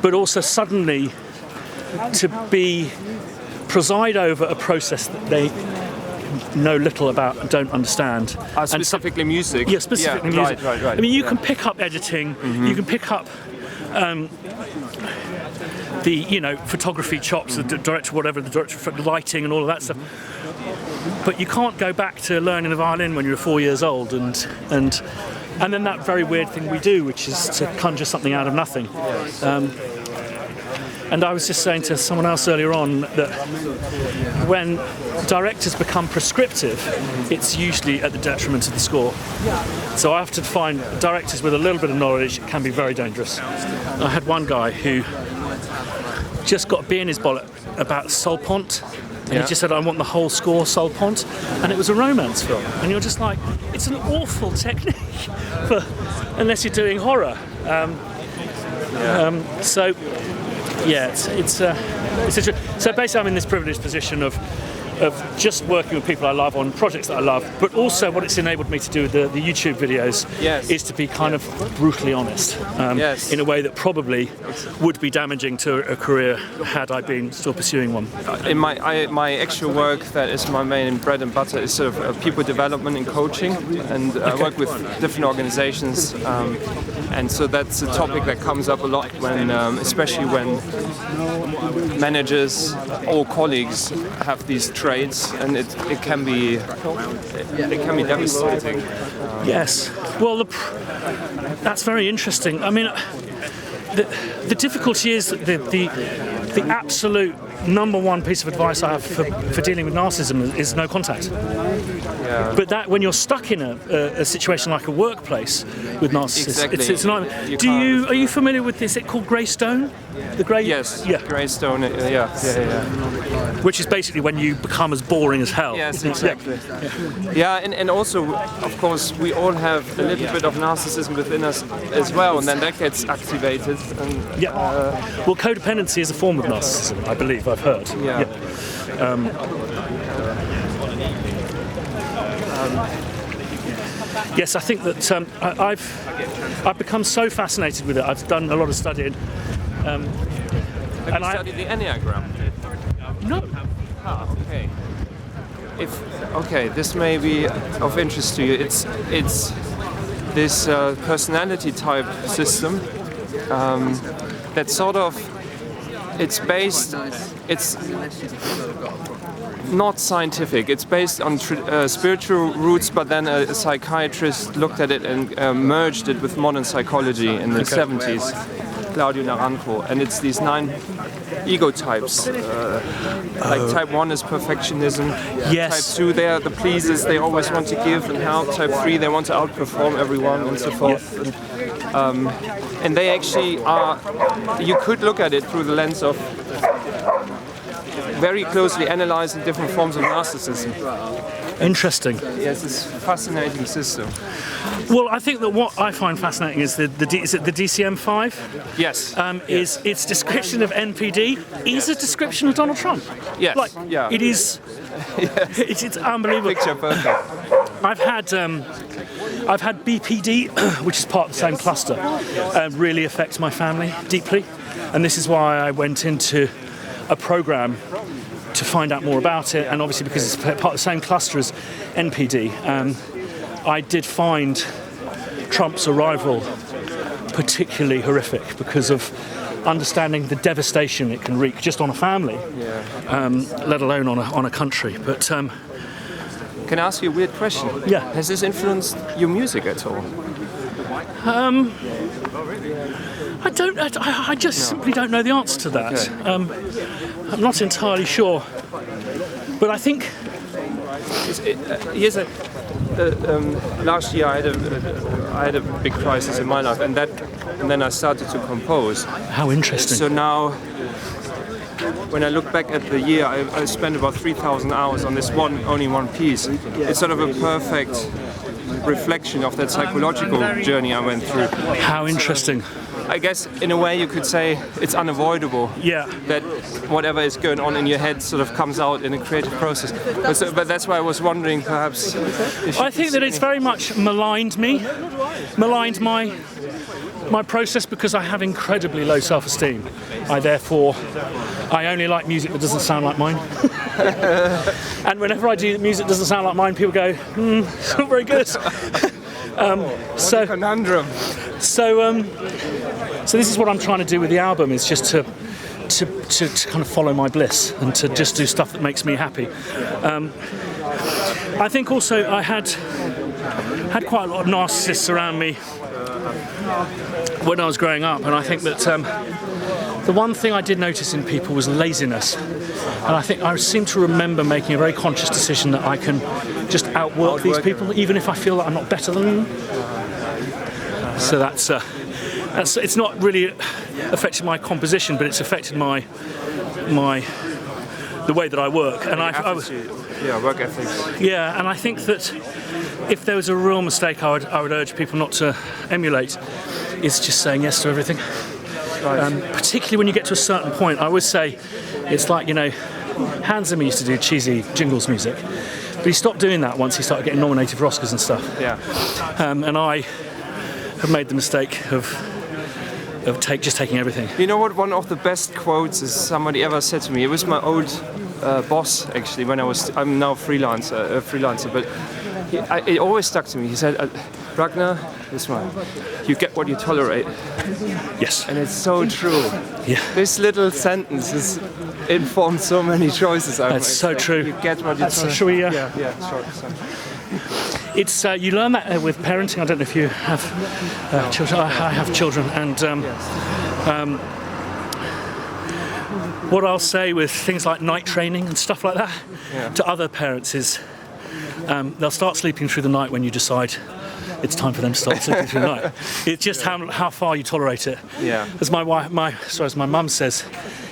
but also suddenly to preside over a process that they know little about and don't understand. Specifically music? Yeah, specifically music. Right. I mean, you can pick up editing, you can pick up the photography chops, the director, whatever, the director for lighting and all of that stuff. But you can't go back to learning the violin when you're 4 years old and then that very weird thing we do, which is to conjure something out of nothing. And I was just saying to someone else earlier on that when directors become prescriptive, it's usually at the detriment of the score. So I have to find directors with a little bit of knowledge can be very dangerous. I had one guy who just got a bee in his bonnet about Solpont, and he just said, I want the whole score Solpont, and it was a romance film. And you're just like, it's an awful technique unless you're doing horror. So basically I'm in this privileged position of just working with people I love on projects that I love, but also what it's enabled me to do with the YouTube videos is to be kind of brutally honest in a way that probably would be damaging to a career had I been still pursuing one. In my actual work, that is my main bread and butter, is sort of people development and coaching, and I work with different organizations, and so that's a topic that comes up a lot when, especially when managers or colleagues have these traits, and it can be devastating. Yes. Well, that's very interesting. I mean, the difficulty is that the absolute number one piece of advice I have for dealing with narcissism is no contact. Yeah. But that when you're stuck in a situation like a workplace with narcissists, it's not. Are you familiar with this? Is it called grey stone? The grey. Yes. Yeah. Grey stone. Yeah. Which is basically when you become as boring as hell. Yes, exactly. Yeah, and also, of course, we all have a little bit of narcissism within us as well, and then that gets activated. And, well, codependency is a form of narcissism, I believe. I've heard. Yes, I think that I've become so fascinated with it. I've done a lot of studying. Have you studied the Enneagram? No. Ah, okay. This may be of interest to you. It's this personality type system that sort of it's not scientific. It's based on spiritual roots, but then a psychiatrist looked at it and merged it with modern psychology in the 70s, Claudio Naranjo. And it's these 9 ego types. Like type 1 is perfectionism. Type 2, they are the pleasers, they always want to give and help. Type 3, they want to outperform everyone and so forth. And they actually are, you could look at it through the lens of very closely analyzing different forms of narcissism. Interesting. Yes, it's a fascinating system. Well, I think that what I find fascinating is is it the DCM-5? Yes. Is its description of NPD is a description of Donald Trump. Yes. It is. It's unbelievable. Picture perfect. I've had BPD, which is part of the same cluster, really affects my family deeply, and this is why I went into a program to find out more about it, and obviously because it's part of the same cluster as NPD, I did find Trump's arrival particularly horrific because of understanding the devastation it can wreak just on a family, let alone on a country. But can I ask you a weird question? Yeah. Has this influenced your music at all? I just simply don't know the answer to that. I'm not entirely sure But I think last year I had a big crisis in my life, and then I started to compose. How interesting. So now, when I look back at the year, I spent about 3,000 hours on this only one piece. It's sort of a perfect reflection of that psychological journey I went through. How interesting. I guess in a way you could say it's unavoidable. Yeah. That whatever is going on in your head sort of comes out in a creative process. But that's why I was wondering, perhaps. I think that it's very much maligned my process, because I have incredibly low self-esteem. I only like music that doesn't sound like mine. And whenever I do music that doesn't sound like mine, people go, it's not very good. So conundrum. So this is what I'm trying to do with the album, is just to kind of follow my bliss and to just do stuff that makes me happy. I think also I had quite a lot of narcissists around me when I was growing up, and I think that the one thing I did notice in people was laziness. And I think I seem to remember making a very conscious decision that I can just outwork these people, even if I feel that I'm not better than them. So that's it's not really affected my composition, but it's affected the way that I work. And work ethics. Yeah, and I think that if there was a real mistake I would urge people not to emulate, is just saying yes to everything. Particularly when you get to a certain point. I always say it's like, Hans Zimmer used to do cheesy jingles music, but he stopped doing that once he started getting nominated for Oscars and stuff. Yeah. And I have made the mistake of just taking everything. You know what? One of the best quotes is somebody ever said to me. It was my old boss, actually, when I'm now a freelancer, but it always stuck to me. He said, Ragnar, this one, you get what you tolerate. Yes. And it's so true. Yeah. This little sentence has informed so many choices I've made. That's so true. You get what you tolerate. Shall we? Yeah, sure. It's you learn that with parenting. I don't know if you have children. I have children, and what I'll say with things like night training and stuff like that to other parents is they'll start sleeping through the night when you decide it's time for them to start sleeping through the night. It's just how far you tolerate it. Yeah. As my mum says,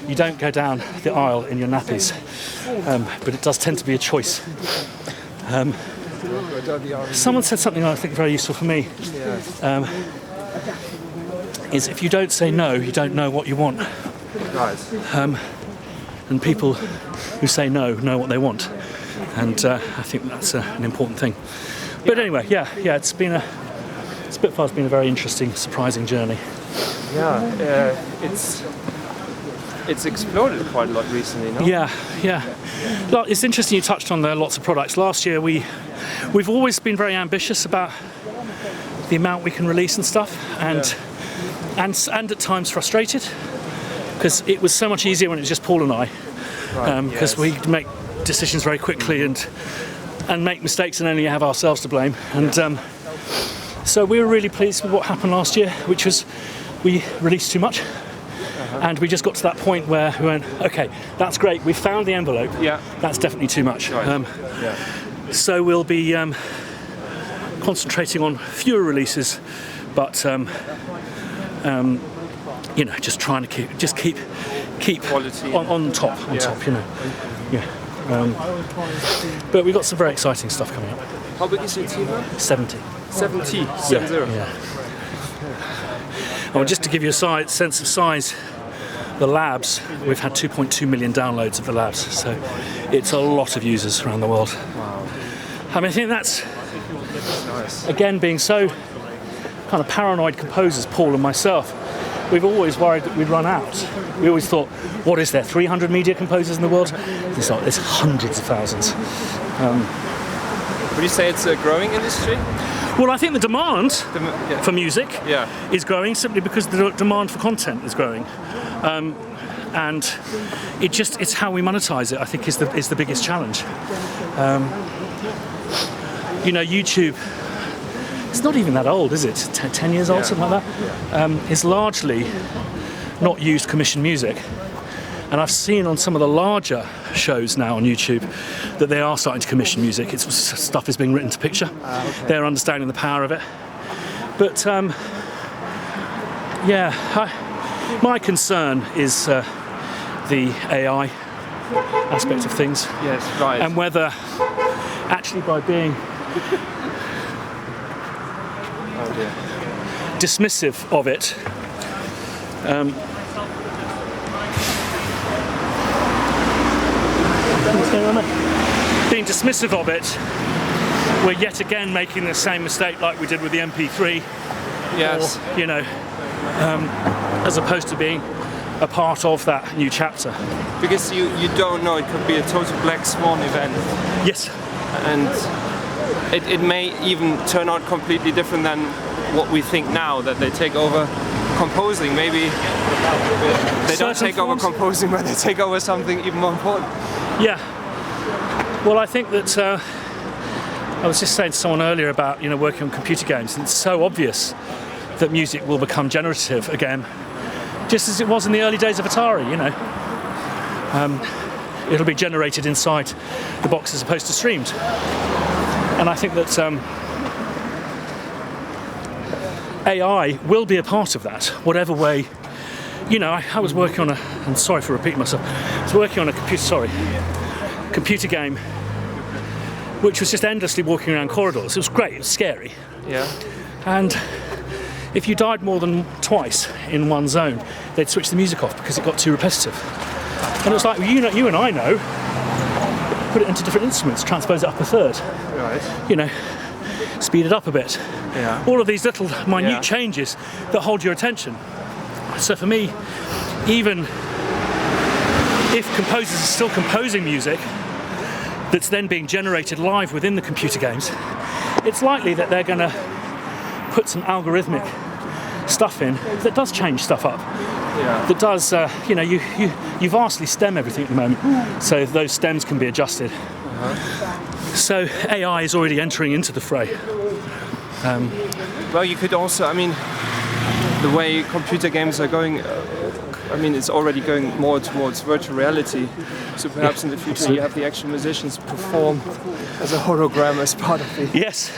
you don't go down the aisle in your nappies, but it does tend to be a choice. Someone said something I think very useful for me. Is if you don't say no, you don't know what you want. Right. And people who say no know what they want, and I think that's an important thing. But anyway, Spitfire's been a very interesting, surprising journey. Yeah, it's exploded quite a lot recently, no? Yeah. Look, it's interesting you touched on there lots of products. Last year we've always been very ambitious about the amount we can release and stuff, and at times frustrated, because it was so much easier when it was just Paul and I, because we could make decisions very quickly and make mistakes and only have ourselves to blame. And so we were really pleased with what happened last year, which was we released too much. And we just got to that point where we went, okay, that's great, we found the envelope. Yeah. That's definitely too much. Right. So we'll be concentrating on fewer releases, but just trying to keep quality on top, Yeah. But we've got some very exciting stuff coming up. How big is your team now? 70. 70? Yeah. Well, just to give you a sense of size, the labs, we've had 2.2 million downloads of the labs, so it's a lot of users around the world. Wow. I think that's nice. Again, being so kind of paranoid composers, Paul and myself, we've always worried that we'd run out. We always thought, what is there, 300 media composers in the world? There's hundreds of thousands. Would you say it's a growing industry? Well, I think the demand for music is growing simply because the demand for content is growing. And it's how we monetize it, I think, is the biggest challenge. YouTube, it's not even that old, is it? 10 years old, something like that. It's largely not used commission music. And I've seen on some of the larger shows now on YouTube that they are starting to commission music. It's stuff is being written to picture. Okay. They're understanding the power of it. But my concern is the AI aspect of things. Yes, right. And whether actually by being dismissive of it, being dismissive of it, we're yet again making the same mistake like we did with the MP3. Yes. Or, you know, as opposed to being a part of that new chapter. Because you don't know, it could be a total black swan event. Yes. And it may even turn out completely different than what we think now, that they take over composing. Maybe they don't take over composing, but they take over something even more important. Yeah. Well, I think that I was just saying to someone earlier about, you know, working on computer games, and it's so obvious that music will become generative again, just as it was in the early days of Atari, you know. It'll be generated inside the box as opposed to streamed. And I think that AI will be a part of that, whatever way. You know, I was working on I'm sorry for repeating myself, I was working on a computer game which was just endlessly walking around corridors. It was great, it was scary. Yeah. And if you died more than twice in one zone, they'd switch the music off because it got too repetitive. And it was like, well, you and I know, put it into different instruments, transpose it up a third. Right. You know, speed it up a bit. Yeah. All of these little minute changes that hold your attention. So for me, even if composers are still composing music that's then being generated live within the computer games, it's likely that they're going to put some algorithmic stuff in that does change stuff up. Yeah. That does, you know, you vastly stem everything at the moment, so those stems can be adjusted. So AI is already entering into the fray. Well, you could also, I mean, the way computer games are going, I mean, it's already going more towards virtual reality. So perhaps in the future you have the actual musicians perform as a hologram as part of the... Yes.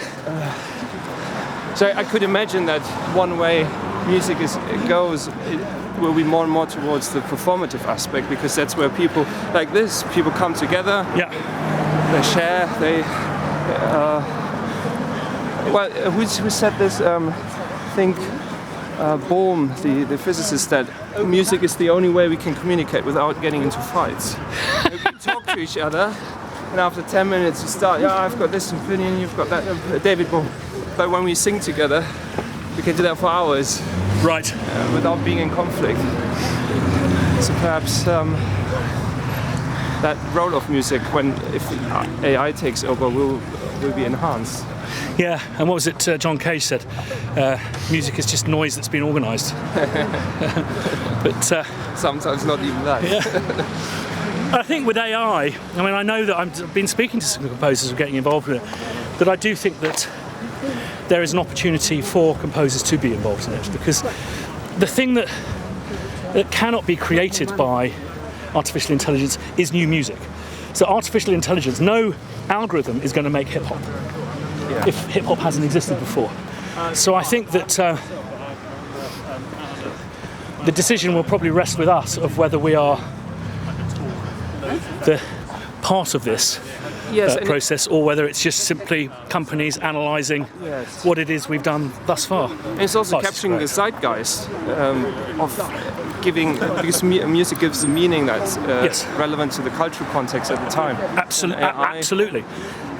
So I could imagine that one way music goes, it will be more and more towards the performative aspect, because that's where people like this, people come together, they share, they... well, who said this? I think Bohm, the physicist, that music is the only way we can communicate without getting into fights. We can talk to each other, and after 10 minutes you start, yeah, I've got this opinion, you've got that, David Bohm. But when we sing together, we can do that for hours. Right. Without being in conflict. So perhaps that role of music, if AI takes over, will be enhanced. Yeah, and what was it John Cage said? Music is just noise that's been organised. But sometimes not even that. Yeah. I think with AI, I mean, I know that I've been speaking to some composers who are getting involved with it, but I do think that there is an opportunity for composers to be involved in it, because the thing that cannot be created by artificial intelligence is new music. So artificial intelligence, no algorithm is going to make hip-hop if hip-hop hasn't existed before. So I think that the decision will probably rest with us of whether we are the part of this process, or whether it's just simply companies analysing what it is we've done thus far. And it's also capturing the zeitgeist of giving, because music gives a meaning that's relevant to the cultural context at the time. Absolutely.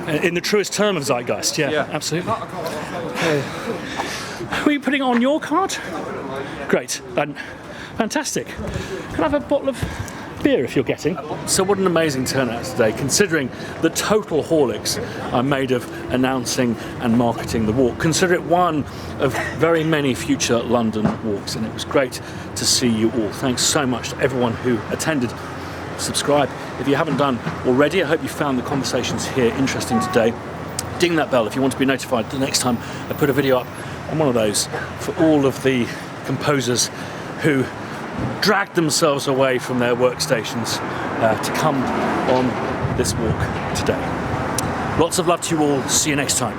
In the truest term of zeitgeist, absolutely. Okay. Were you putting it on your card? Great. Fantastic. Can I have a bottle of beer if you're getting? So what an amazing turnout today, considering the total haulics are made of announcing and marketing the walk. Consider it one of very many future London walks, and it was great to see you all. Thanks so much to everyone who attended. Subscribe if you haven't done already. I hope you found the conversations here interesting today. Ding that bell if you want to be notified the next time I put a video up on one of those, for all of the composers who dragged themselves away from their workstations to come on this walk today. Lots of love to you all. See you next time.